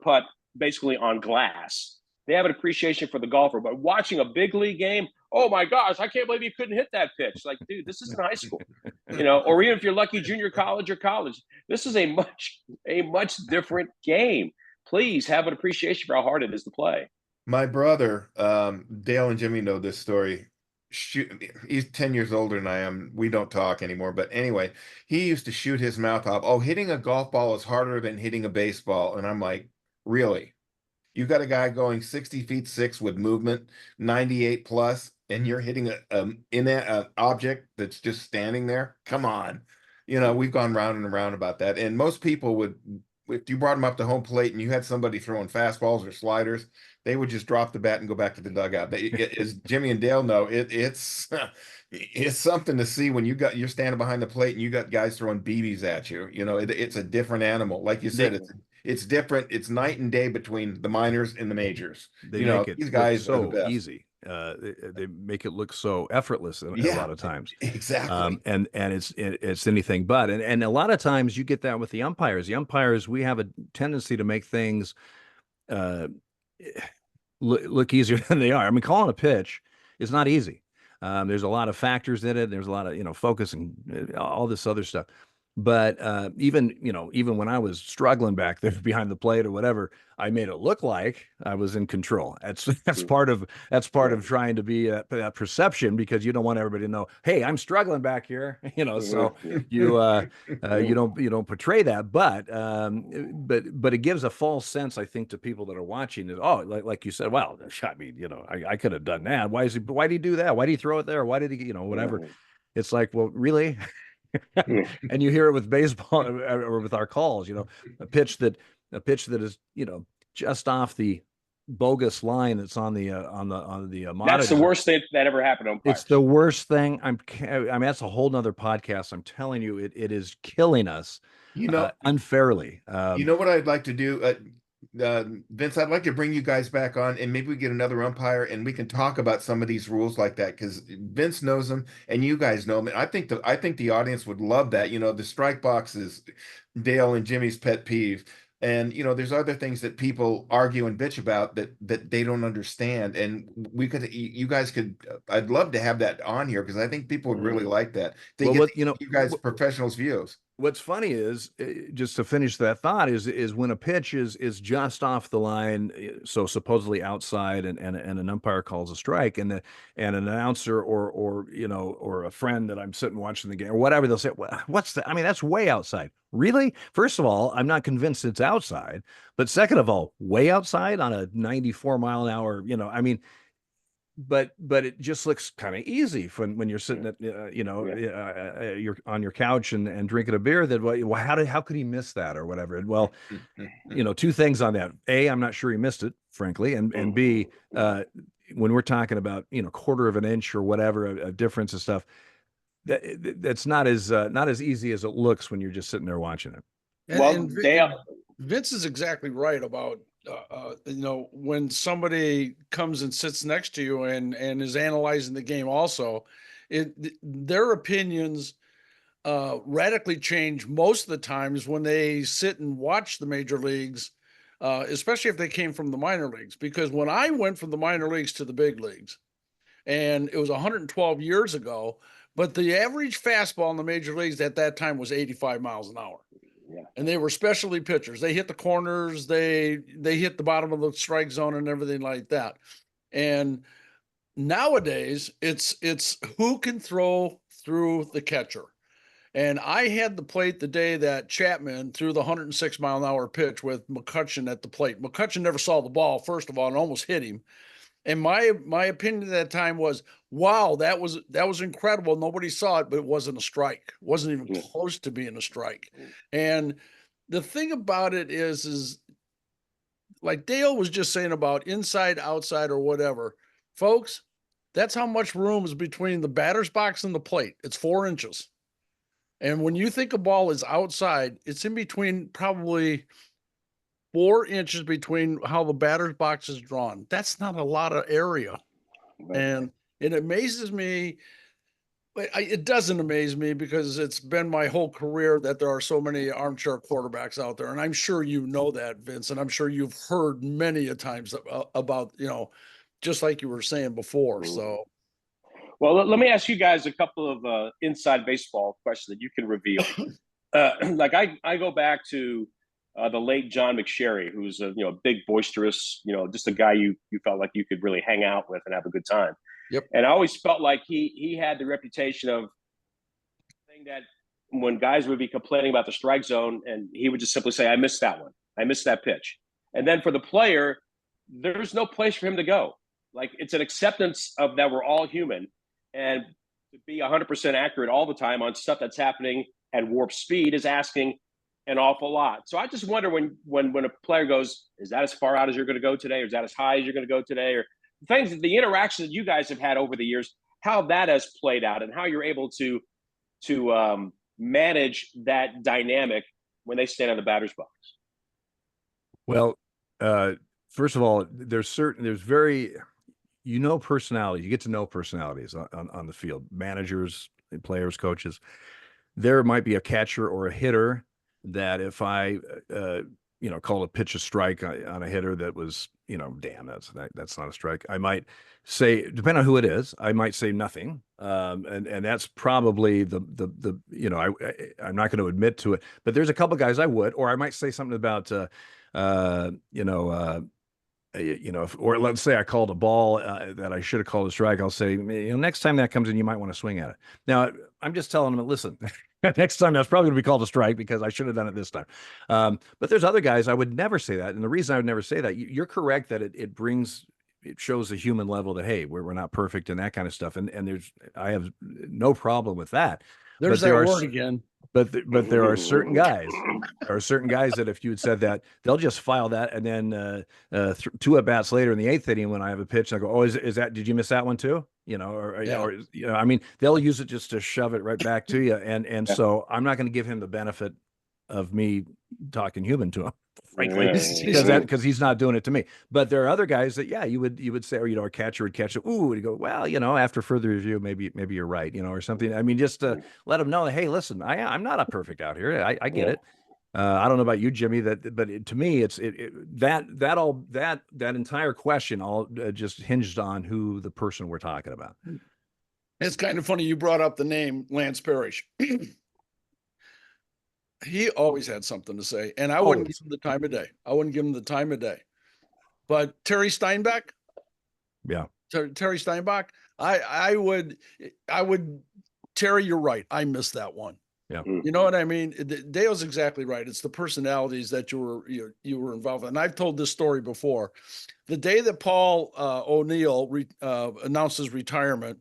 [SPEAKER 2] putt basically on glass. They have an appreciation for the golfer. But watching a big league game, oh my gosh, I can't believe you couldn't hit that pitch. Like, dude, this isn't high school, or even if you're lucky, junior college or college. This is a much different game. Please have an appreciation for how hard it is to play.
[SPEAKER 1] My brother, Dale and Jimmy know this story. He's 10 years older than I am. We don't talk anymore. But anyway, he used to shoot his mouth off. Oh, hitting a golf ball is harder than hitting a baseball. And I'm like, really? You got a guy going 60 feet 6 with movement, 98 plus, and you're hitting an object that's just standing there? Come on. We've gone round and around about that. And most people would, if you brought them up to home plate and you had somebody throwing fastballs or sliders, they would just drop the bat and go back to the dugout. As Jimmy and Dale know, it's something to see when you're standing behind the plate and you got guys throwing BBs at you. It's a different animal. Like you said, it's different. It's night and day between the minors and the majors.
[SPEAKER 3] They make it
[SPEAKER 1] these guys
[SPEAKER 3] look
[SPEAKER 1] are the
[SPEAKER 3] so
[SPEAKER 1] best.
[SPEAKER 3] easy. They make it look so effortless a lot of times.
[SPEAKER 1] Exactly.
[SPEAKER 3] And it's anything but. And a lot of times you get that with the umpires. The umpires, we have a tendency to make things look easier than they are. I mean, calling a pitch is not easy. There's a lot of factors in it. There's a lot of, focus and all this other stuff. But even when I was struggling back there behind the plate or whatever, I made it look like I was in control. That's part of trying to be that perception, because you don't want everybody to know, hey, I'm struggling back here. So you don't portray that, but it gives a false sense, I think, to people that are watching. That, oh, like you said, well, I mean, I could have done that. Why did he do that? Why did he throw it there? Why did he, whatever? It's like, well, really? And you hear it with baseball or with our calls, a pitch that is, just off the bogus line that's on the monitor.
[SPEAKER 2] That's the worst thing that ever happened to umpires.
[SPEAKER 3] It's the worst thing. I mean, that's a whole nother podcast. I'm telling you, it is killing us, unfairly.
[SPEAKER 1] What I'd like to do, Vince, I'd like to bring you guys back on, and maybe we get another umpire and we can talk about some of these rules like that, because Vince knows them and you guys know them. I think the audience would love that. The strike box is Dale and Jimmy's pet peeve. And there's other things that people argue and bitch about that they don't understand. And you guys could, I'd love to have that on here, because I think people would really like that. You guys professionals' views.
[SPEAKER 3] What's funny is, just to finish that thought, is when a pitch is just off the line, so supposedly outside, and an umpire calls a strike, and an announcer or a friend that I'm sitting watching the game or whatever, they'll say, well, what's that? I mean, that's way outside. Really? First of all, I'm not convinced it's outside. But second of all, way outside on a 94 mile an hour, I mean, but it just looks kind of easy when you're sitting at you're on your couch and drinking a beer. That, well, how could he miss that or whatever? Well, two things on that. A, I'm not sure he missed it, frankly, and B, when we're talking about quarter of an inch or whatever a difference and stuff, that's not as easy as it looks when you're just sitting there watching it.
[SPEAKER 4] And Vince is exactly right about when somebody comes and sits next to you and is analyzing the game also, their opinions radically change most of the times when they sit and watch the major leagues, especially if they came from the minor leagues. Because when I went from the minor leagues to the big leagues, and it was 112 years ago. But the average fastball in the major leagues at that time was 85 miles an hour.
[SPEAKER 2] Yeah.
[SPEAKER 4] And they were specialty pitchers. They hit the corners, they hit the bottom of the strike zone and everything like that. And nowadays it's who can throw through the catcher. And I had the plate the day that Chapman threw the 106-mile-an-hour pitch with McCutchen at the plate. McCutchen never saw the ball, first of all, and almost hit him. And my opinion at that time was, wow, that was incredible. Nobody saw it, but it wasn't a strike. It wasn't even close to being a strike. And the thing about it is like Dale was just saying about inside, outside, or whatever. Folks, that's how much room is between the batter's box and the plate. It's 4 inches. And when you think a ball is outside, it's in between probably 4 inches between how the batter's box is drawn. That's not a lot of area. And it amazes me. It doesn't amaze me because it's been my whole career that there are so many armchair quarterbacks out there. And I'm sure you know that, Vince, and I'm sure you've heard many a times about, just like you were saying before. So,
[SPEAKER 2] well, let me ask you guys a couple of inside baseball questions that you can reveal. Like I go back to the late John McSherry, who's a big, boisterous, just a guy you felt like you could really hang out with and have a good time.
[SPEAKER 4] Yep.
[SPEAKER 2] And I always felt like he had the reputation of saying that when guys would be complaining about the strike zone, and he would just simply say, "I missed that one. I missed that pitch." And then for the player, there's no place for him to go. Like, it's an acceptance of that we're all human, and to be 100% accurate all the time on stuff that's happening at warp speed is asking an awful lot. So I just wonder when a player goes, "Is that as far out as you're going to go today? Or is that as high as you're going to go today?" Or things, the interactions that you guys have had over the years, how that has played out and how you're able to manage that dynamic when they stand on the batter's box.
[SPEAKER 3] Well, first of all, there's very, personalities. You get to know personalities on the field, managers, players, coaches. There might be a catcher or a hitter that if I, call a pitch a strike on a hitter that was, damn, that's not a strike. I might say, depending on who it is, I might say nothing. And that's probably I'm not going to admit to it, but there's a couple guys I would, or I might say something about, or let's say I called a ball that I should have called a strike. I'll say, next time that comes in, you might want to swing at it. Now, I'm just telling them, listen, next time that's probably going to be called a strike because I should have done it this time. But there's other guys I would never say that. And the reason I would never say that, you're correct that it shows a human level that, hey, we're not perfect and that kind of stuff. And I have no problem with that.
[SPEAKER 4] There's that word again.
[SPEAKER 3] But there are certain guys. There are certain guys that if you had said that, they'll just file that, and then 2 at bats later in the 8th inning, when I have a pitch, I go, "Oh, is that? Did you miss that one too?" I mean, they'll use it just to shove it right back to you, and so I'm not going to give him the benefit of me talking human to him, frankly, because he's not doing it to me. But there are other guys that, you would say, or a catcher would catch it. Ooh, you go, well, after further review, maybe you're right, or something. I mean, just to let them know, hey, listen, I'm not a perfect out here. I get it. I don't know about you, Jimmy, but to me, it's that entire question all just hinged on who the person we're talking about.
[SPEAKER 4] It's kind of funny you brought up the name Lance Parrish. He always had something to say, and I wouldn't give him the time of day. But Terry Steinbach, Terry Steinbach, I would, Terry, you're right. I missed that one.
[SPEAKER 3] Yeah.
[SPEAKER 4] You know what I mean? Dale's exactly right. It's the personalities that you were involved in. And I've told this story before. The day that Paul O'Neill announced his retirement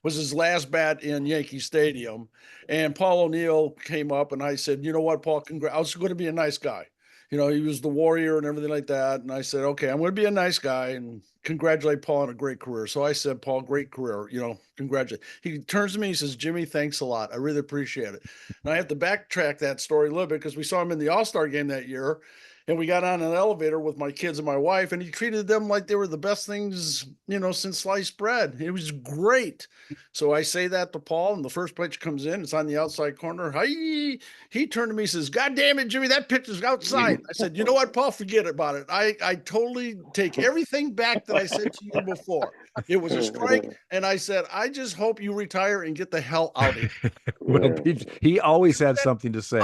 [SPEAKER 4] was his last bat in Yankee Stadium. And Paul O'Neill came up and I said, "You know what, Paul, I was going to be a nice guy. He was the warrior and everything like that." And I said, "Okay, I'm going to be a nice guy and congratulate Paul on a great career." So I said, "Paul, great career, congratulate." He turns to me, he says, "Jimmy, thanks a lot. I really appreciate it." And I have to backtrack that story a little bit because we saw him in the All-Star game that year. and we got on an elevator with my kids and my wife, and he treated them like they were the best things, since sliced bread. It was great. So I say that to Paul, and the first pitch comes in. It's on the outside corner. He turned to me and says, "God damn it, Jimmy, that pitch is outside." I said, "You know what, Paul? Forget about it. I totally take everything back that I said to you before. It was a strike." And I said, "I just hope you retire and get the hell out of here."
[SPEAKER 3] Well, he always had something to say.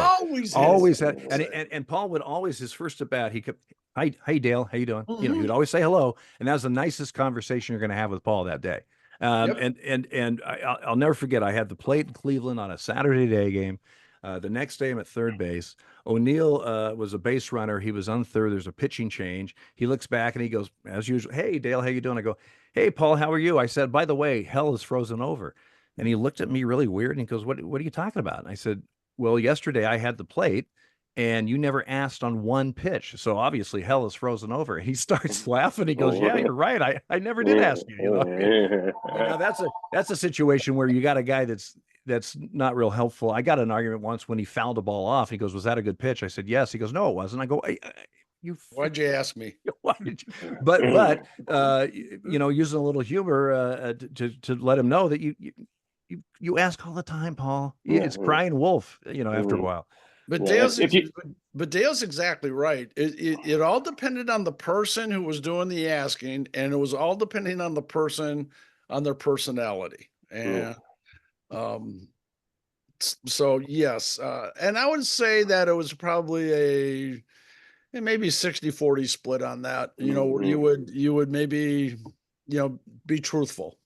[SPEAKER 4] Always
[SPEAKER 3] had, and Paul would always, his first at bat, he kept, "Hi, hey Dale, how you doing?" He would always say hello, and that was the nicest conversation you're going to have with Paul that day.
[SPEAKER 4] Yep.
[SPEAKER 3] And I'll never forget. I had the plate in Cleveland on a Saturday day game. The next day, I'm at third base. O'Neill was a base runner. He was on third. There's a pitching change. He looks back and he goes, as usual, "Hey Dale, how you doing?" I go, "Hey Paul, how are you?" I said, "By the way, hell is frozen over." And he looked at me really weird and he goes, What are you talking about?" And I said, "Well, yesterday I had the plate and you never asked on one pitch. So obviously hell is frozen over." And he starts laughing. He goes, "Yeah, you're right. I never did ask you." That's a situation where you got a guy that's not real helpful. I got an argument once when he fouled a ball off. He goes, "Was that a good pitch?" I said, "Yes." He goes, "No, it wasn't." I go,
[SPEAKER 4] "Why'd you ask me?"
[SPEAKER 3] Why did you? But using a little humor to let him know that you ask all the time, Paul. It's crying wolf, after a while.
[SPEAKER 4] But Dale's exactly right. It all depended on the person who was doing the asking, and it was all depending on the person, on their personality. And so yes, and I would say that it was probably maybe 60-40 split on that, where you would maybe, be truthful.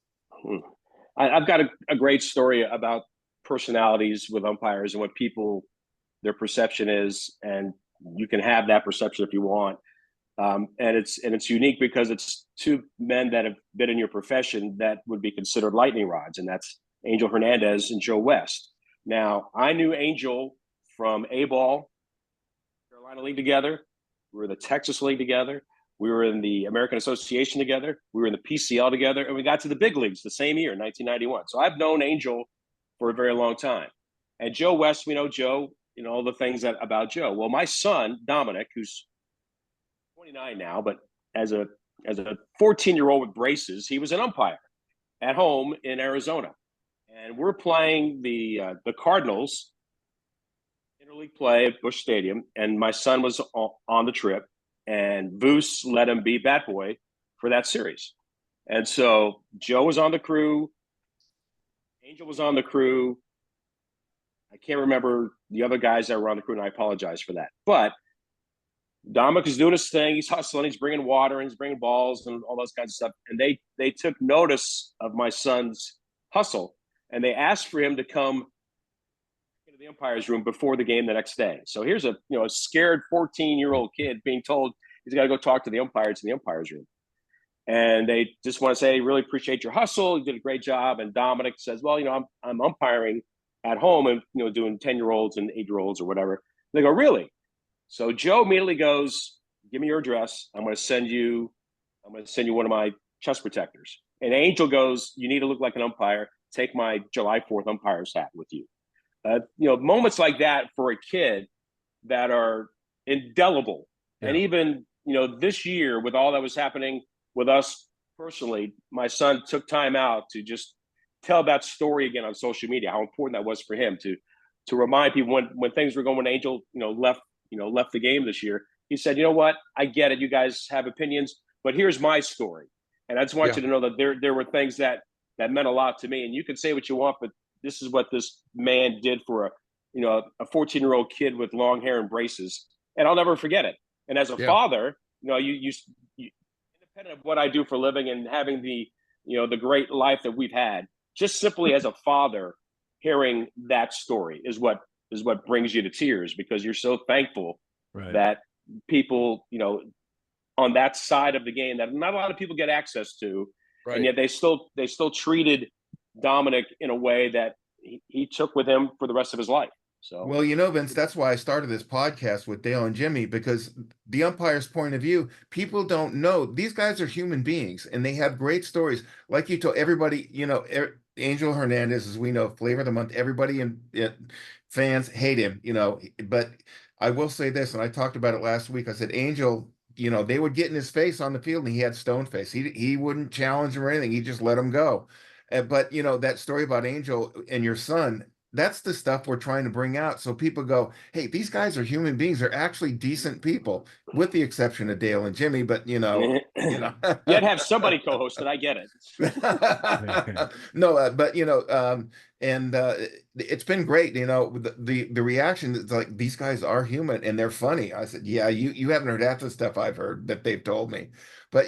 [SPEAKER 2] I've got a great story about personalities with umpires and what their perception is, and you can have that perception if you want. And it's unique because it's two men that have been in your profession that would be considered lightning rods, and that's Angel Hernandez and Joe West. Now, I knew Angel from A-ball, Carolina League together. We were in the Texas League together. We were in the American Association together. We were in the PCL together, and we got to the big leagues the same year, 1991. So I've known Angel for a very long time. And Joe West, we know Joe, all the things about Joe. Well, my son, Dominic, who's 29 now, but as a 14-year-old with braces, he was an umpire at home in Arizona. And we're playing the Cardinals interleague play at Busch Stadium, and my son was on the trip, and Voos let him be bat boy for that series. And so Joe was on the crew, Angel was on the crew. I can't remember the other guys that were on the crew, and I apologize for that. But Dominic is doing his thing. He's hustling. He's bringing water and he's bringing balls and all those kinds of stuff. And they took notice of my son's hustle, and they asked for him to come into the umpire's room before the game the next day. So here's a scared 14-year-old kid being told he's got to go talk to the umpires in the umpire's room. And they just want to say, "Really appreciate your hustle. You did a great job." And Dominic says, "Well, I'm umpiring at home and doing 10-year-olds and 8-year-olds or whatever." They go, "Really?" So Joe immediately goes, "Give me your address. I'm going to send you one of my chest protectors." And Angel goes, "You need to look like an umpire. Take my July 4th umpire's hat with you." Moments like that for a kid that are indelible. Yeah. And even, this year with all that was happening with us personally, my son took time out to just tell that story again on social media, how important that was for him to remind people when things were going, when Angel, left the game this year. He said, "You know what? I get it. You guys have opinions, but here's my story." And I just want you to know that there were things that meant a lot to me. And you can say what you want, but this is what this man did for a 14-year-old kid with long hair and braces. And I'll never forget it. And as a father, you independent of what I do for a living and having the great life that we've had, just simply as a father, hearing that story is what brings you to tears, because you're so thankful that people, on that side of the game that not a lot of people get access to, and yet they still treated Dominic in a way that he took with him for the rest of his life. So,
[SPEAKER 1] well, Vince, that's why I started this podcast with Dale and Jimmy, because the umpire's point of view, people don't know. These guys are human beings, and they have great stories. Like you told everybody, Angel Hernandez, as we know, flavor of the month. Everybody in fans hate him, but I will say this, and I talked about it last week. I said, Angel, they would get in his face on the field, and he had stone face. He wouldn't challenge him or anything. He just let him go. But that story about Angel and your son, that's the stuff we're trying to bring out. So people go, hey, these guys are human beings. They're actually decent people, with the exception of Dale and Jimmy. But
[SPEAKER 2] You had to have somebody co-host it. I get it.
[SPEAKER 1] No, but and it's been great. The reaction is like, these guys are human and they're funny. I said, yeah, you haven't heard half the stuff I've heard that they've told me. But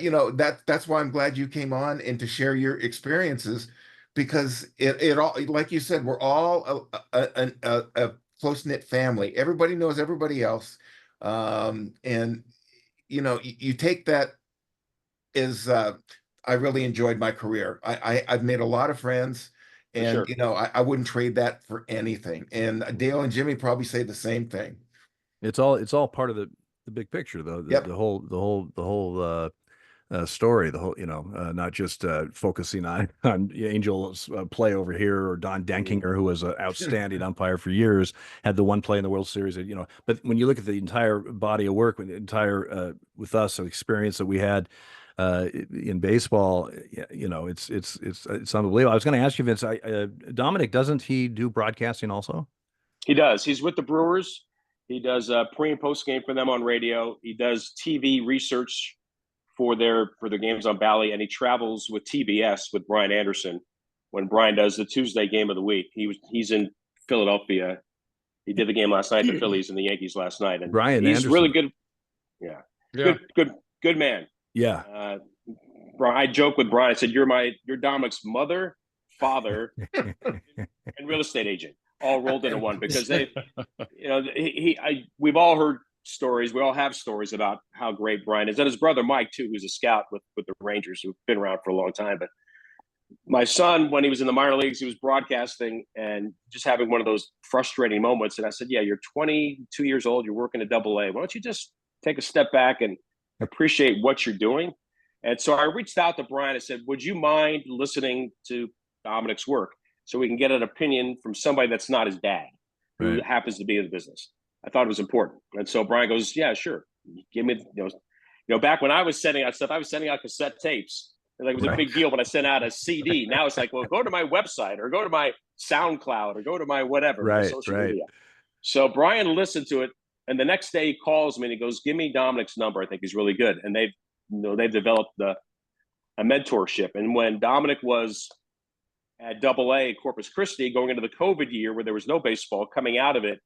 [SPEAKER 1] that's why I'm glad you came on and to share your experiences, because it all, like you said, we're all a close-knit family. Everybody knows everybody else. And you take that as I really enjoyed my career. I've made a lot of friends,
[SPEAKER 2] For
[SPEAKER 1] and
[SPEAKER 2] sure.
[SPEAKER 1] I wouldn't trade that for anything. And Dale and Jimmy probably say the same thing.
[SPEAKER 3] It's all part of the big picture, though.
[SPEAKER 1] Yep.
[SPEAKER 3] The whole story, the whole, not just focusing on Angel's play over here, or Don Dankinger, who was an outstanding umpire for years, had the one play in the World Series, but when you look at the entire body of work, with the entire with us, the experience that we had in baseball, it's unbelievable. I was going to ask you, Vince, Dominic, doesn't he do broadcasting also?
[SPEAKER 2] He does. He's with the Brewers. He does pre and post game for them on radio. He does TV research for their games on Bally, and he travels with TBS with Brian Anderson when Brian does the Tuesday game of the week. He's in Philadelphia. He did the game last night, the Phillies and the Yankees last night, and
[SPEAKER 3] Brian
[SPEAKER 2] he's
[SPEAKER 3] Anderson.
[SPEAKER 2] really good. Yeah. Good man.
[SPEAKER 3] Yeah.
[SPEAKER 2] I joke with Brian. I said, "You're Dominic's mother, father, and real estate agent, all rolled into one." Because we've all heard stories. We all have stories about how great Brian is, and his brother Mike too, who's a scout with the Rangers, who've been around for a long time. But my son, when he was in the minor leagues, he was broadcasting and just having one of those frustrating moments. And I said, "Yeah, you're 22 years old. You're working at AA. Why don't you just take a step back and appreciate what you're doing?" And so I reached out to Brian. I said, "Would you mind listening to Dominic's work so we can get an opinion from somebody that's not his dad, who happens to be in the business?" I thought it was important. And so Brian goes, "Yeah, sure. Give me, back when I was sending out stuff, I was sending out cassette tapes. Like, it was a big deal when I sent out a CD. Now it's like, well, go to my website or go to my SoundCloud or go to my whatever, my social media." So Brian listened to it, and the next day he calls me and he goes, "Give me Dominic's number. I think he's really good." And they've developed a mentorship. And when Dominic was at AA Corpus Christi, going into the COVID year where there was no baseball, coming out of it,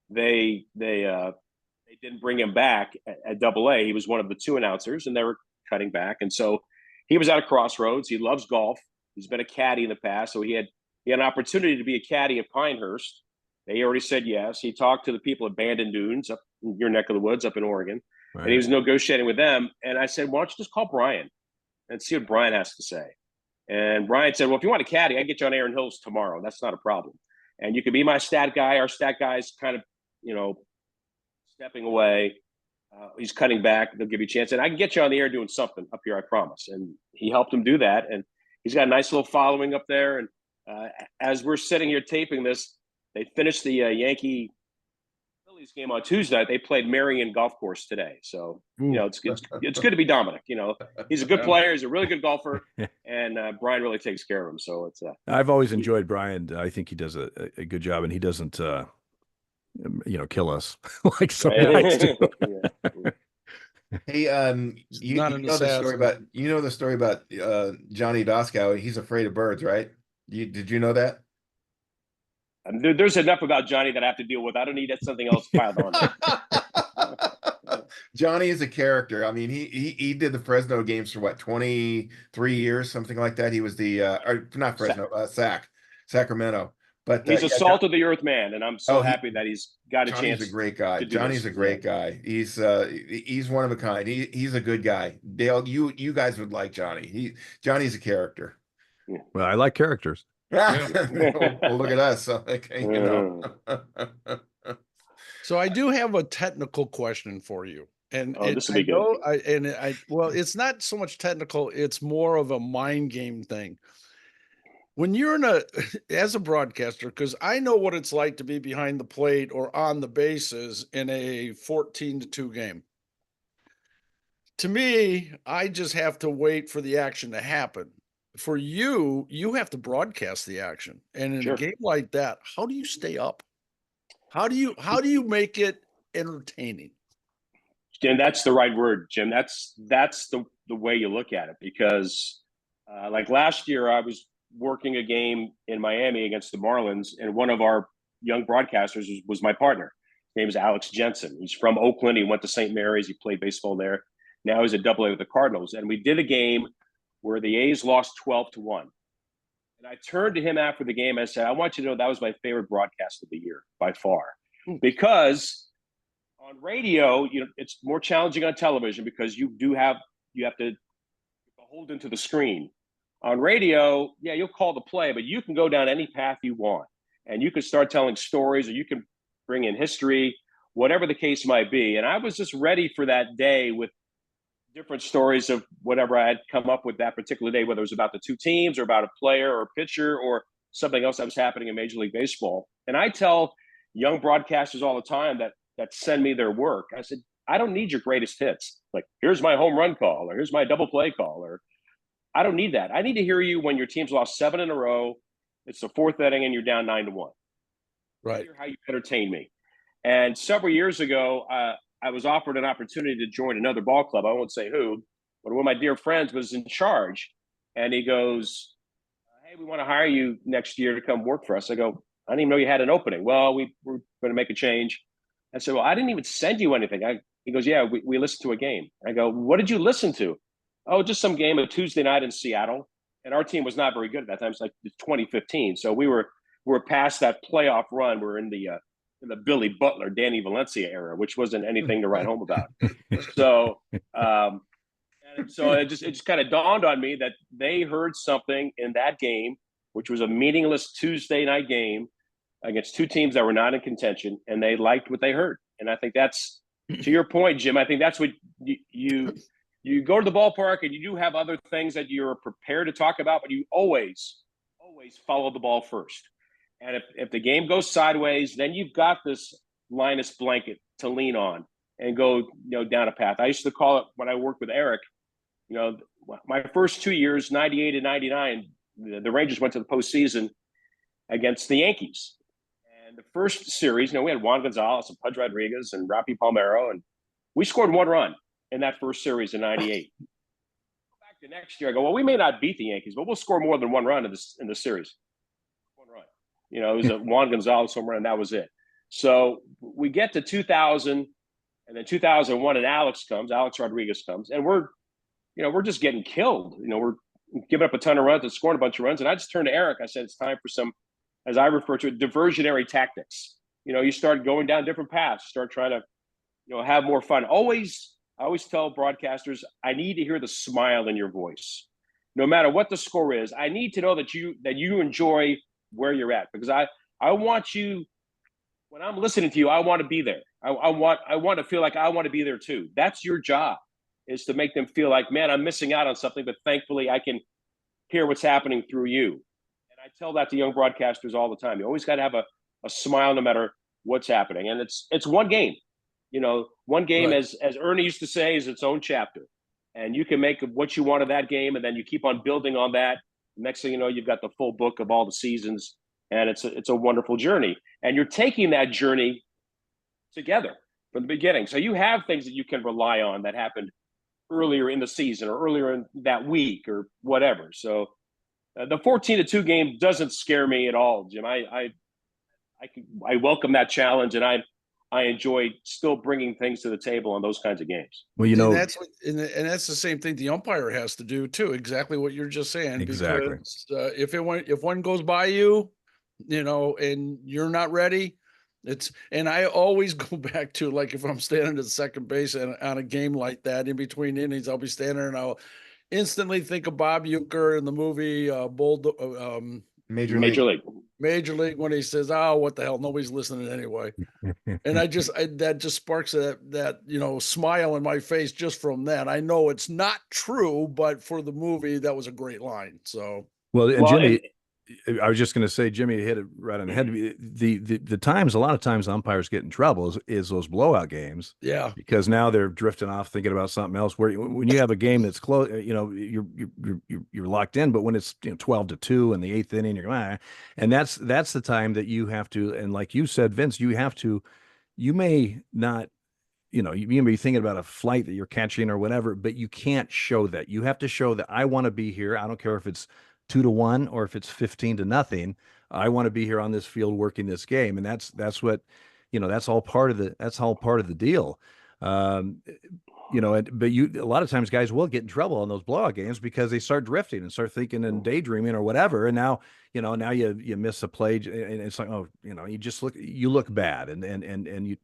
[SPEAKER 2] they didn't bring him back at AA. He was one of the two announcers, and they were cutting back. And so he was at a crossroads. He loves golf. He's been a caddy in the past, so he had an opportunity to be a caddy at Pinehurst. They already said yes. He talked to the people at Bandon Dunes, up in your neck of the woods, up in Oregon, and he was negotiating with them. And I said, "Why don't you just call Brian and see what Brian has to say?" And Brian said, "Well, if you want a caddy, I can get you on Aaron Hills tomorrow. That's not a problem. And you can be my stat guy. Our stat guy's kind of, stepping away. He's cutting back. They'll give you a chance. And I can get you on the air doing something up here, I promise." And he helped him do that. And he's got a nice little following up there. And as we're sitting here taping this, they finished the Yankee Phillies game on Tuesday. They played Marion Golf Course today. So, it's good to be Dominic. He's a good player. He's a really good golfer. And Brian really takes care of him. So it's
[SPEAKER 3] I've always enjoyed Brian. I think he does a good job, and he doesn't kill us like some guys do.
[SPEAKER 1] Hey, you know the story about Johnny Doskow. He's afraid of birds, right? Did you know that?
[SPEAKER 2] There's enough about Johnny that I have to deal with. I don't need something else piled on.
[SPEAKER 1] Johnny is a character. I mean, he did the Fresno games for what, 23 years, something like that. He was the or not Fresno, Sacramento. But
[SPEAKER 2] he's a salt of the earth man, and I'm so happy that he's got a chance.
[SPEAKER 1] Johnny's a great guy. Johnny's a great guy. He's one of a kind. He's a good guy. Dale, you guys would like Johnny. Johnny's a character.
[SPEAKER 3] Well, I like characters.
[SPEAKER 1] Well, look at us.
[SPEAKER 4] So I do have a technical question for you. And
[SPEAKER 2] this will be good.
[SPEAKER 4] Well, it's not so much technical, it's more of a mind game thing. when you're as a broadcaster, because I know what it's like to be behind the plate or on the bases in a 14-2 game. To me, I just have to wait for the action to happen. For you, you have to broadcast the action. And in a game like that, how do you stay up? How do you make it entertaining?
[SPEAKER 2] Jim, that's the right word, Jim. That's the way you look at it, because like last year, I was working a game in Miami against the Marlins, and one of our young broadcasters was my partner. His name is Alex Jensen. He's from Oakland. He went to St. Mary's. He played baseball there. Now he's a Double-A with the Cardinals. And we did a game where the A's lost 12-1. And I turned to him after the game. I said, I want you to know that was my favorite broadcast of the year by far, because on radio, it's more challenging on television because you have to hold into the screen. On radio, yeah, you'll call the play, but you can go down any path you want, and you can start telling stories, or you can bring in history, whatever the case might be. And I was just ready for that day with different stories of whatever I had come up with that particular day, whether it was about the two teams or about a player or a pitcher or something else that was happening in Major League Baseball. And I tell young broadcasters all the time that send me their work, I said, I don't need your greatest hits. Like, here's my home run call, or here's my double play call, or I don't need that. I need to hear you when your team's lost 7 in a row. It's the 4th inning and you're down 9-1.
[SPEAKER 4] Right.
[SPEAKER 2] Hear how you entertain me. And several years ago, I was offered an opportunity to join another ball club. I won't say who, but one of my dear friends was in charge. And he goes, hey, we want to hire you next year to come work for us. I go, I didn't even know you had an opening. Well, we're going to make a change. I said, well, I didn't even send you anything. He goes, yeah, we listened to a game. I go, what did you listen to? Oh, just some game of Tuesday night in Seattle. And our team was not very good at that time. It's like 2015. So we were past that playoff run. We're in the Billy Butler, Danny Valencia era, which wasn't anything to write home about. So it just kind of dawned on me that they heard something in that game, which was a meaningless Tuesday night game against two teams that were not in contention, and they liked what they heard. And I think that's, to your point, Jim, I think that's what you go to the ballpark and you do have other things that you're prepared to talk about, but you always follow the ball first. And if the game goes sideways, then you've got this Linus blanket to lean on and go down a path. I used to call it, when I worked with Eric, my first 2 years, 98 and 99, the Rangers went to the postseason against the Yankees. And the first series, we had Juan Gonzalez and Pudge Rodriguez and Rafi Palmeiro, and we scored 1 run in that first series in 98. Back to next year, I go, well, we may not beat the Yankees, but we'll score more than 1 run in the series. 1 run. It was a Juan Gonzalez home run, and that was it. So we get to 2000, and then 2001, and Alex Rodriguez comes, and we're just getting killed. We're giving up a ton of runs and scoring a bunch of runs. And I just turned to Eric. I said, it's time for some, as I refer to it, diversionary tactics. You start going down different paths, start trying to, have more fun. I always tell broadcasters, I need to hear the smile in your voice. No matter what the score is, I need to know that you enjoy where you're at, because I want you, when I'm listening to you, I want to be there. I want to feel like I want to be there too. That's your job, is to make them feel like, man, I'm missing out on something, but thankfully I can hear what's happening through you. And I tell that to young broadcasters all the time. You always got to have a smile no matter what's happening. And it's one game. One game, right, as Ernie used to say, is its own chapter. And you can make what you want of that game, and then you keep on building on that. Next thing you know, you've got the full book of all the seasons, and it's a wonderful journey. And you're taking that journey together from the beginning. So you have things that you can rely on that happened earlier in the season or earlier in that week or whatever. So the 14-2 game doesn't scare me at all, Jim. I welcome that challenge, and I enjoy still bringing things to the table on those kinds of games.
[SPEAKER 4] Well, and that's the same thing the umpire has to do too. Exactly what you're just saying.
[SPEAKER 3] Exactly.
[SPEAKER 4] Because if one goes by you, and you're not ready, and I always go back to, like, if I'm standing at second base and on a game like that, in between innings, I'll be standing there and I'll instantly think of Bob Uecker in the movie
[SPEAKER 1] Major League,
[SPEAKER 4] when he says, "Oh, what the hell? Nobody's listening anyway." And that just sparks that smile in my face just from that. I know it's not true, but for the movie, that was a great line. So
[SPEAKER 3] Jimmy, I was just going to say, Jimmy hit it right on the head. The times, a lot of times umpires get in trouble is those blowout games.
[SPEAKER 4] Yeah.
[SPEAKER 3] Because now they're drifting off thinking about something else. Where when you have a game that's close, you're locked in. But when it's 12-2 in the eighth inning, and that's the time that you have to. And like you said, Vince, you may not. You may be thinking about a flight that you're catching or whatever, but you can't show that. You have to show that I want to be here. I don't care if it's 2-1 or if it's 15-0. I want to be here on this field working this game, and that's what, that's all part of the deal. But a lot of times guys will get in trouble on those blowout games because they start drifting and start thinking and daydreaming or whatever, and now you miss a play, and it's like, you look bad, and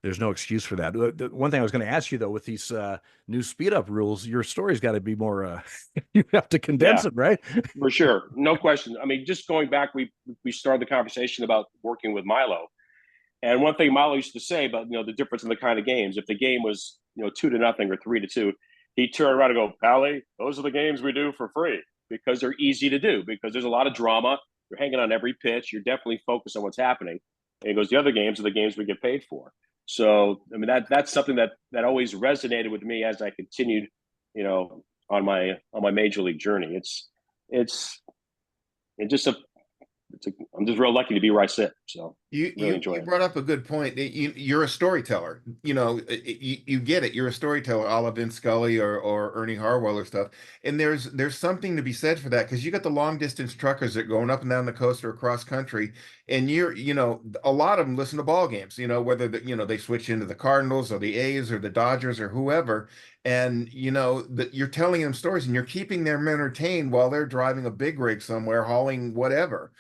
[SPEAKER 3] there's no excuse for that. The one thing I was going to ask you, though, with these new speed up rules, your story's got to be more, you have to condense it, right?
[SPEAKER 2] For sure. No question. I mean, just going back, we started the conversation about working with Milo. And one thing Milo used to say about, the difference in the kind of games, if the game was, 2-0 or 3-2, he'd turn around and go, Pally, those are the games we do for free because they're easy to do, because there's a lot of drama. You're hanging on every pitch. You're definitely focused on what's happening. And he goes, the other games are the games we get paid for. So, I mean, that's something that always resonated with me as I continued, on my major league journey. I'm just real lucky to be where I sit. So
[SPEAKER 1] you brought up a good point. You're a storyteller. You get it. You're a storyteller, a la Vince Scully or Ernie Harwell or stuff. And there's something to be said for that, because you got the long distance truckers that are going up and down the coast or across country, and a lot of them listen to ball games. Whether they switch into the Cardinals or the A's or the Dodgers or whoever, and that you're telling them stories and you're keeping them entertained while they're driving a big rig somewhere, hauling whatever.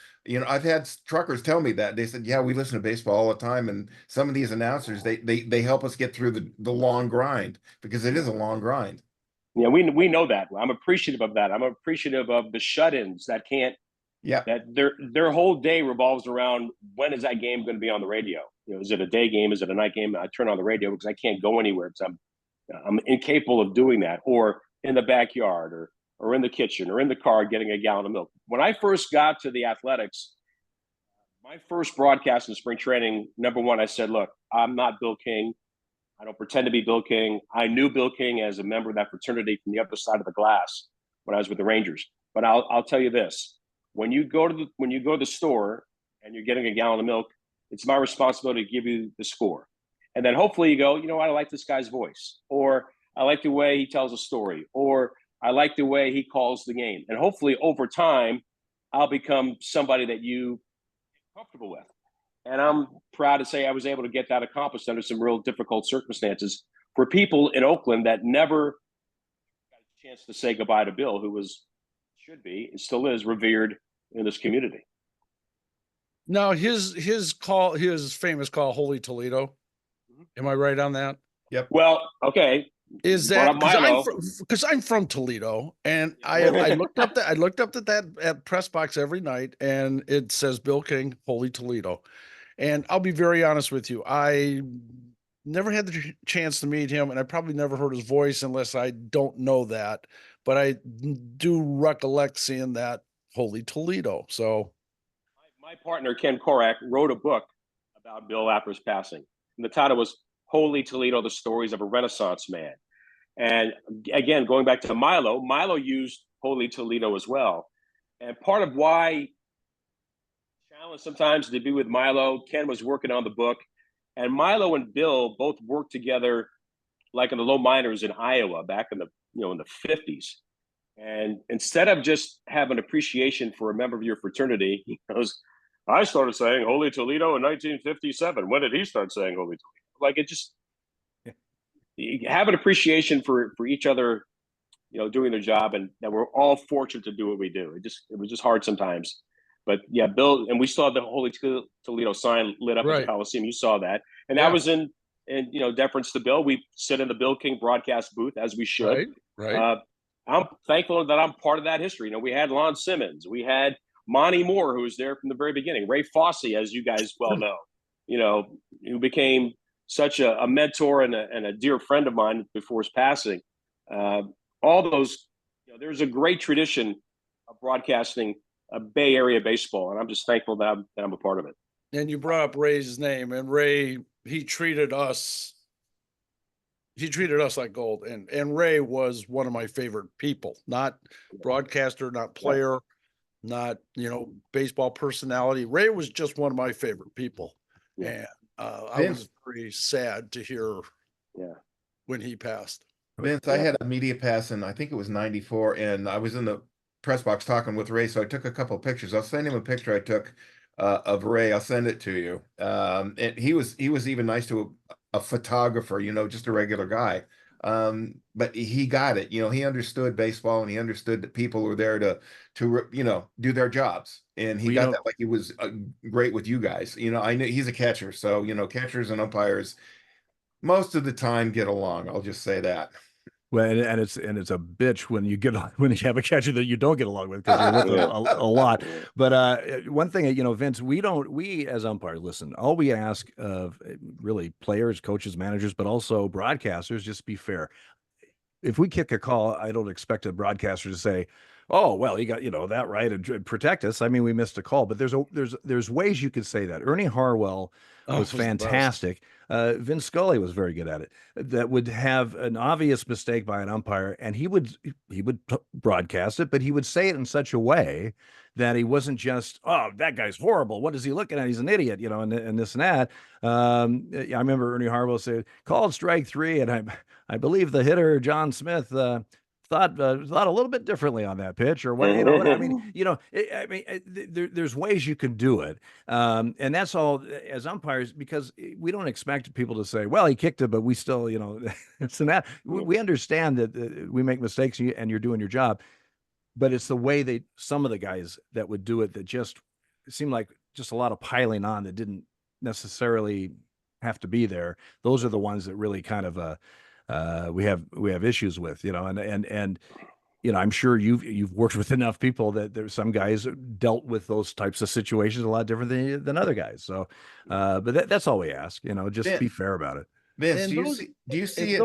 [SPEAKER 1] I've had truckers tell me that. They said, yeah, we listen to baseball all the time, and some of these announcers, they help us get through the long grind, because it is a long grind.
[SPEAKER 2] Yeah, we know that. I'm appreciative of that. I'm appreciative of the shut-ins that can't.
[SPEAKER 1] Yeah.
[SPEAKER 2] That their whole day revolves around, when is that game going to be on the radio? Is it a day game? Is it a night game? I turn on the radio because I can't go anywhere because I'm incapable of doing that, or in the backyard, or in the kitchen, or in the car getting a gallon of milk. When I first got to the Athletics, my first broadcast in spring training, number one, I said, look, I'm not Bill King. I don't pretend to be Bill King. I knew Bill King as a member of that fraternity from the other side of the glass when I was with the Rangers. But I'll tell you this: when you go to the store and you're getting a gallon of milk, it's my responsibility to give you the score. And then hopefully you go, I like this guy's voice, or I like the way he tells a story, or I like the way he calls the game. And hopefully over time, I'll become somebody that you get comfortable with. And I'm proud to say I was able to get that accomplished under some real difficult circumstances for people in Oakland that never got a chance to say goodbye to Bill, who should be and still is revered in this community.
[SPEAKER 4] Now, his famous call, Holy Toledo. Am I right on that?
[SPEAKER 1] Yep.
[SPEAKER 2] Well, okay.
[SPEAKER 4] Is that because I'm from Toledo, and I looked up that at press box every night, and it says Bill King, Holy Toledo. And I'll be very honest with you, I never had the chance to meet him, and I probably never heard his voice unless I don't know that. But I do recollect seeing that Holy Toledo. So
[SPEAKER 2] my partner Ken Korak wrote a book about Bill after his passing, and the title was Holy Toledo: The Stories of a Renaissance Man. And again, going back to Milo used Holy Toledo as well. And part of why challenge sometimes to be with Milo, Ken was working on the book, and Milo and Bill both worked together like in the low minors in Iowa back in the in the 50s. And instead of just having appreciation for a member of your fraternity, he goes, I started saying Holy Toledo in 1957. When did he start saying Holy Toledo? Like, it just have an appreciation for each other, doing their job, and that we're all fortunate to do what we do. It was just hard sometimes, but yeah, Bill, and we saw the Holy Toledo sign lit up at the Coliseum. You saw that, and that was in deference to Bill. We sit in the Bill King broadcast booth, as we should.
[SPEAKER 4] Right.
[SPEAKER 2] I'm thankful that I'm part of that history. We had Lon Simmons, we had Monty Moore, who was there from the very beginning. Ray Fosse, as you guys well know, who became such a mentor and a dear friend of mine before his passing. All those, there's a great tradition broadcasting Bay Area baseball, and I'm just thankful that I'm a part of it.
[SPEAKER 4] And you brought up Ray's name, and Ray, he treated us like gold. And Ray was one of my favorite people, not broadcaster, not player, not, baseball personality. Ray was just one of my favorite people. And I was pretty sad to hear when he passed.
[SPEAKER 1] Vince, I had a media pass and I think it was 94, and I was in the press box talking with Ray, so I took a couple of pictures. I'll send him a picture I took of Ray. I'll send it to you. And he was even nice to a photographer, just a regular guy. But he got it. He understood baseball, and he understood that people were there to do their jobs. And he got that like he was great with you guys. I know he's a catcher, so catchers and umpires most of the time get along. I'll just say that.
[SPEAKER 3] Well, and it's a bitch when you have a catcher that you don't get along with, because you're with a lot. But one thing, Vince, we as umpires, listen, all we ask of really players, coaches, managers, but also broadcasters, just be fair. If we kick a call, I don't expect a broadcaster to say, "Oh, well, he got that right and protect us." I mean, we missed a call, but there's ways you could say that. Ernie Harwell was fantastic. Vince Scully was very good at it. That would have an obvious mistake by an umpire, and he would broadcast it, but he would say it in such a way that he wasn't just, "Oh, that guy's horrible. What is he looking at? He's an idiot," and this and that. I remember Ernie Harwell said, "Called strike 3," and I believe the hitter John Smith thought a little bit differently on that pitch, or what. I mean, there's ways you can do it, and that's all as umpires, because we don't expect people to say, "Well, he kicked it, but we still," it's and that. We understand that we make mistakes, and you're doing your job, but it's the way some of the guys that would do it that just seemed like just a lot of piling on that didn't necessarily have to be there. Those are the ones that really kind of we have issues with, and I'm sure you've worked with enough people that there's some guys dealt with those types of situations a lot different than other guys. So, but that's all we ask, just be fair about it.
[SPEAKER 1] Vince, do you see it?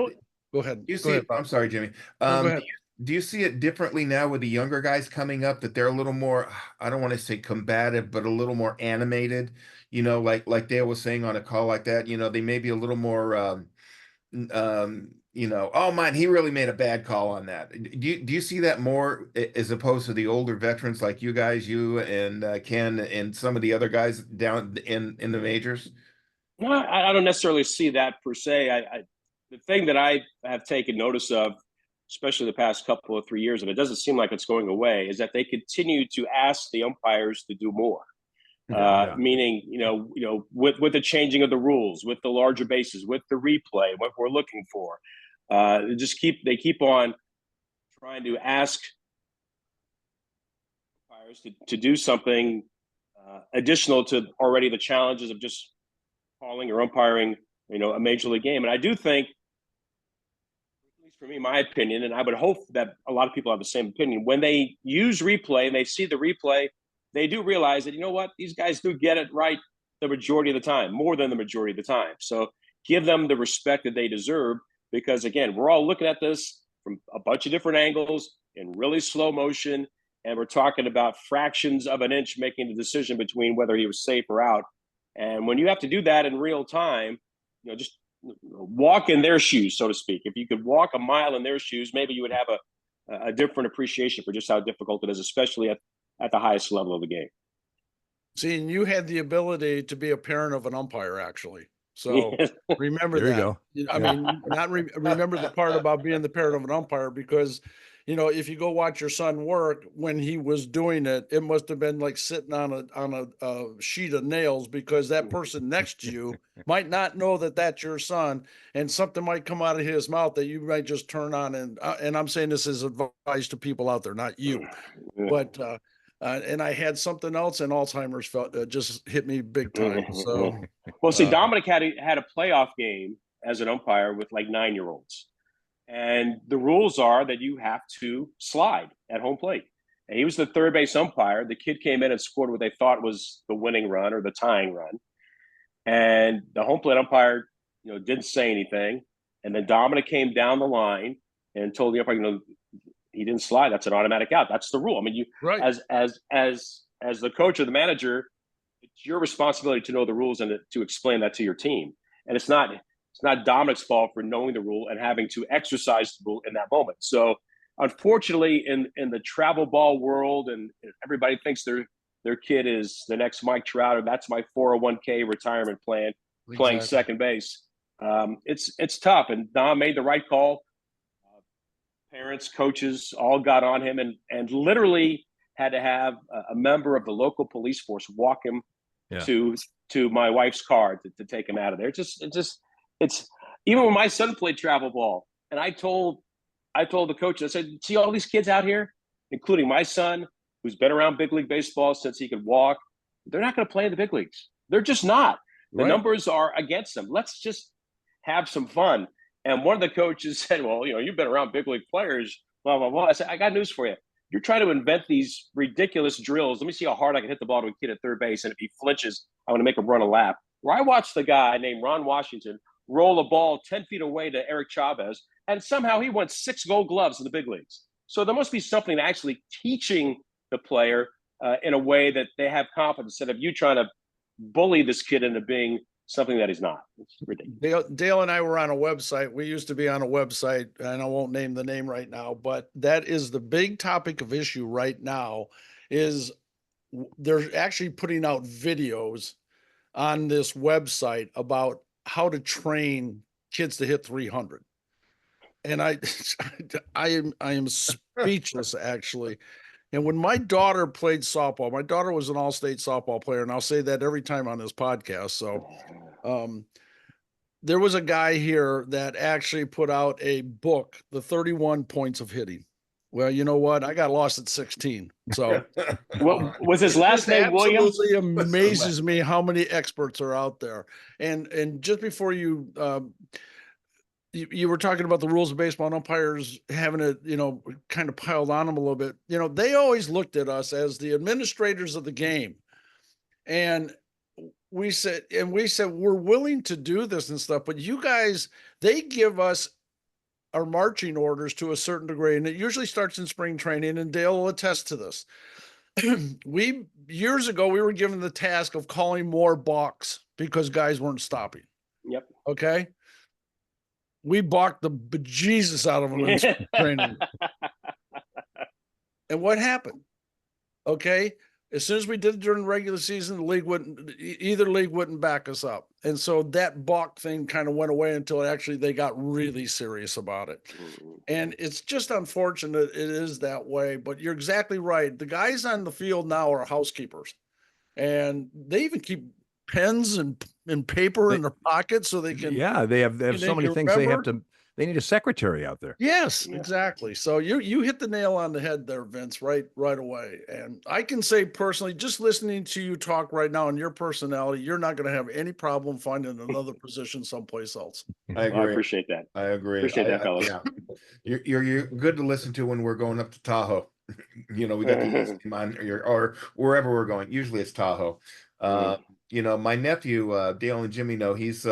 [SPEAKER 4] Go ahead.
[SPEAKER 1] Do you see it? I'm sorry, Jimmy.
[SPEAKER 4] No, go ahead.
[SPEAKER 1] Do you see it differently now with the younger guys coming up, that they're a little more, I don't want to say combative, but a little more animated, like Dale was saying on a call like that, they may be a little more, oh man, he really made a bad call on that. Do you see that more as opposed to the older veterans like you guys, you and Ken and some of the other guys down in the majors?
[SPEAKER 2] No, I don't necessarily see that per se. The thing that I have taken notice of, especially the past couple of 3 years, and it doesn't seem like it's going away, is that they continue to ask the umpires to do more. Meaning, with the changing of the rules, with the larger bases, with the replay, what we're looking for, they keep on trying to ask umpires to do something additional to already the challenges of just calling or umpiring, a major league game. And I do think, at least for me, my opinion, and I would hope that a lot of people have the same opinion, when they use replay and they see the replay, they do realize that, these guys do get it right the majority of the time, more than the majority of the time. So give them the respect that they deserve, because, again, we're all looking at this from a bunch of different angles in really slow motion, and we're talking about fractions of an inch making the decision between whether he was safe or out. And when you have to do that in real time, just walk in their shoes, so to speak. If you could walk a mile in their shoes, maybe you would have a different appreciation for just how difficult it is, especially at the highest level of the game.
[SPEAKER 4] See, and you had the ability to be a parent of an umpire, actually. So remember
[SPEAKER 3] there
[SPEAKER 4] that.
[SPEAKER 3] You go.
[SPEAKER 4] I mean, remember the part about being the parent of an umpire, because, if you go watch your son work when he was doing it, it must have been like sitting on a sheet of nails, because that person next to you might not know that that's your son, and something might come out of his mouth that you might just turn on. And I'm saying this is advice to people out there, not you, but and I had something else, and Alzheimer's just hit me big time. So,
[SPEAKER 2] well, see, Dominic had a playoff game as an umpire with like 9-year-olds, and the rules are that you have to slide at home plate. And he was the third base umpire. The kid came in and scored what they thought was the winning run or the tying run, and the home plate umpire, didn't say anything. And then Dominic came down the line and told the umpire, he didn't slide. That's an automatic out. That's the rule. I mean, you
[SPEAKER 4] Right.
[SPEAKER 2] as the coach or the manager, it's your responsibility to know the rules and to explain that to your team. And it's not Dominic's fault for knowing the rule and having to exercise the rule in that moment. So unfortunately, in the travel ball world, and everybody thinks their kid is the next Mike Trout, or that's my 401k retirement plan, playing second base. It's tough. And Dom made the right call. Parents, coaches, all got on him, and literally had to have a member of the local police force walk him to my wife's car to take him out of there. It's even when my son played travel ball, and I told the coach, I said, see all these kids out here, including my son, who's been around big league baseball since he could walk, they're not going to play in the big leagues. They're just not. The numbers are against them. Let's just have some fun. And one of the coaches said, well, you've been around big league players, blah, blah, blah. I said, I got news for you. You're trying to invent these ridiculous drills. Let me see how hard I can hit the ball to a kid at third base. And if he flinches, I'm going to make him run a lap. Where I watched the guy named Ron Washington roll a ball 10 feet away to Eric Chavez, and somehow he won 6 gold gloves in the big leagues. So there must be something actually teaching the player in a way that they have confidence, instead of you trying to bully this kid into being something that he's not. It's ridiculous.
[SPEAKER 4] Dale and I were on a website. We used to be on a website, and I won't name the name right now, but that is the big topic of issue right now. Is they're actually putting out videos on this website about how to train kids to hit 300. And I am speechless, actually. And when my daughter played softball, my daughter was an all-state softball player, and I'll say that every time on this podcast. So there was a guy here that actually put out a book, The 31 Points of Hitting. Well, you know what? I got lost at 16. So
[SPEAKER 2] was his last name William?
[SPEAKER 4] Absolutely amazes me how many experts are out there. And just before you were talking about the rules of baseball and umpires having it, kind of piled on them a little bit. They always looked at us as the administrators of the game. And we said, we're willing to do this and stuff, but you guys, they give us our marching orders to a certain degree. And it usually starts in spring training, and Dale will attest to this. Years ago, we were given the task of calling more balks because guys weren't stopping.
[SPEAKER 2] Yep.
[SPEAKER 4] Okay. We balked the bejesus out of them in spring training. And what happened? Okay. As soon as we did it during the regular season, either league wouldn't back us up. And so that balk thing kind of went away until they got really serious about it. And it's just unfortunate it is that way, but you're exactly right. The guys on the field now are housekeepers, and they even keep pens and paper in their pockets so they can.
[SPEAKER 3] Yeah, they have so many things they need a secretary out there.
[SPEAKER 4] Yes, exactly. So you hit the nail on the head there, Vince, right away. And I can say personally, just listening to you talk right now and your personality, you're not going to have any problem finding another position someplace else.
[SPEAKER 1] I agree.
[SPEAKER 2] I appreciate that.
[SPEAKER 1] I agree.
[SPEAKER 2] Appreciate that, fellas.
[SPEAKER 1] Yeah. You're good to listen to when we're going up to Tahoe. We got to listen on or wherever we're going. Usually it's Tahoe. My nephew, Dale and Jimmy know he's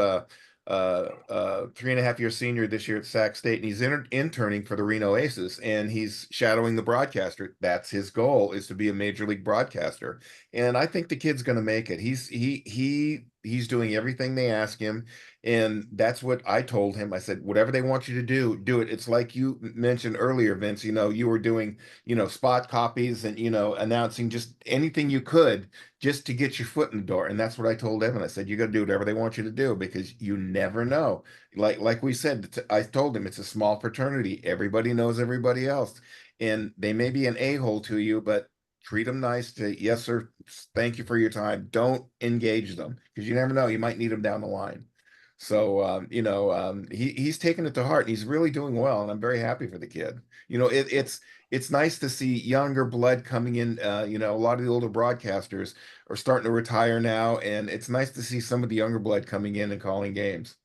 [SPEAKER 1] 3.5-year senior this year at Sac State, and he's interning for the Reno Aces, and he's shadowing the broadcaster. That's his goal, is to be a major league broadcaster. And I think the kid's going to make it. He's doing everything they ask him. And that's what I told him. I said, whatever they want you to do it. It's like you mentioned earlier, Vince, you were doing, spot copies and, announcing just anything you could just to get your foot in the door. And that's what I told Evan. I said, you got to do whatever they want you to do, because you never know. Like we said, I told him it's a small fraternity. Everybody knows everybody else. And they may be an a-hole to you, but treat them nice. Yes, sir. Thank you for your time. Don't engage them, because you never know. You might need them down the line. So, he's taken it to heart, and he's really doing well. And I'm very happy for the kid. It's nice to see younger blood coming in. A lot of the older broadcasters are starting to retire now, and it's nice to see some of the younger blood coming in and calling games.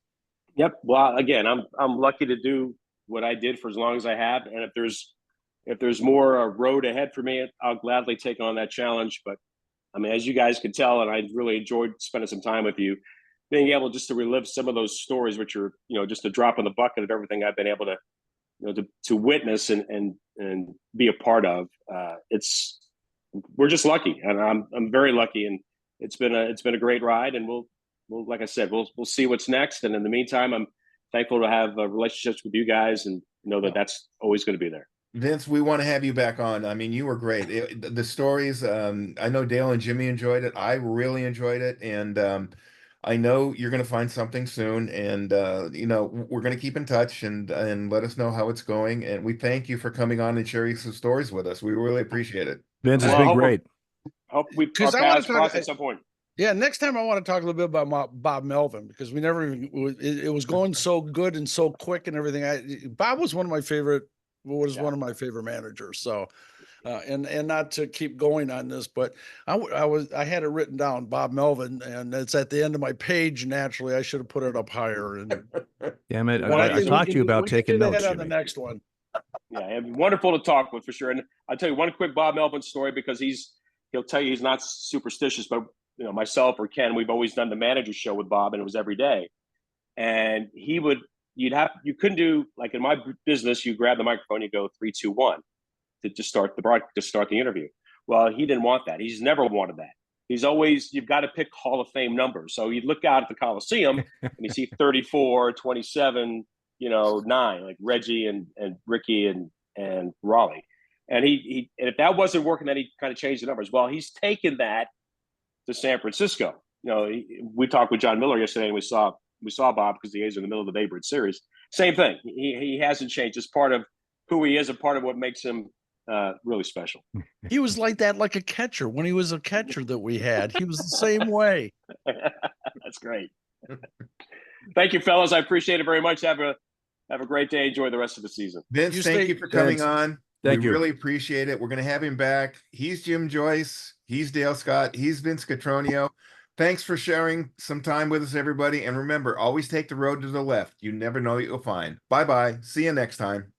[SPEAKER 2] Yep. Well, again, I'm lucky to do what I did for as long as I have. And if there's more road ahead for me, I'll gladly take on that challenge. But I mean, as you guys can tell, and I really enjoyed spending some time with you, being able just to relive some of those stories, which are, just a drop in the bucket of everything I've been able to, to witness and be a part of. We're just lucky, and I'm very lucky, and it's been a great ride, and we'll like I said, we'll see what's next. And in the meantime, I'm thankful to have relationships with you guys, and know that that's always going to be there.
[SPEAKER 1] Vince, we want to have you back on. I mean, you were great. The stories, I know Dale and Jimmy enjoyed it. I really enjoyed it. And I know you're going to find something soon. And, we're going to keep in touch and let us know how it's going. And we thank you for coming on and sharing some stories with us. We really appreciate it.
[SPEAKER 3] Vince, it's been great.
[SPEAKER 2] Hope we paths cross at some point.
[SPEAKER 4] Yeah, next time I want to talk a little bit about Bob Melvin, because we never even, it was going so good and so quick and everything. Bob was one of my favorite managers. So, and not to keep going on this, but I had it written down, Bob Melvin, and it's at the end of my page. Naturally, I should have put it up higher. And
[SPEAKER 3] damn it, I talked to you about taking notes
[SPEAKER 4] on the next one.
[SPEAKER 2] Yeah, it'd be wonderful to talk with for sure. And I'll tell you one quick Bob Melvin story, because he'll tell you he's not superstitious, but myself or Ken, we've always done the manager show with Bob, and it was every day. And you couldn't do, like in my business, you grab the microphone, you go 3, 2, 1 to start the interview. Well, he didn't want that. He's never wanted that. He's always, you've got to pick Hall of Fame numbers. So you look out at the Coliseum and you see 34, 27, 9, like Reggie and Ricky and Raleigh. And and if that wasn't working, then he kind of changed the numbers. Well, he's taken that to San Francisco. We talked with John Miller yesterday, and we saw Bob, because the A's are in the middle of the Babe Ruth series. Same thing. He hasn't changed. It's part of who he is, and part of what makes him really special.
[SPEAKER 4] He was like that, like a catcher. When he was a catcher that we had, he was the same way.
[SPEAKER 2] That's great. Thank you, fellas. I appreciate it very much. Have a great day. Enjoy the rest of the season.
[SPEAKER 1] Vince, thank you for coming on.
[SPEAKER 3] Thank you.
[SPEAKER 1] Really appreciate it. We're going to have him back. He's Jim Joyce. He's Dale Scott. He's Vince Cotroneo. Thanks for sharing some time with us, everybody. And remember, always take the road to the left. You never know what you'll find. Bye-bye. See you next time.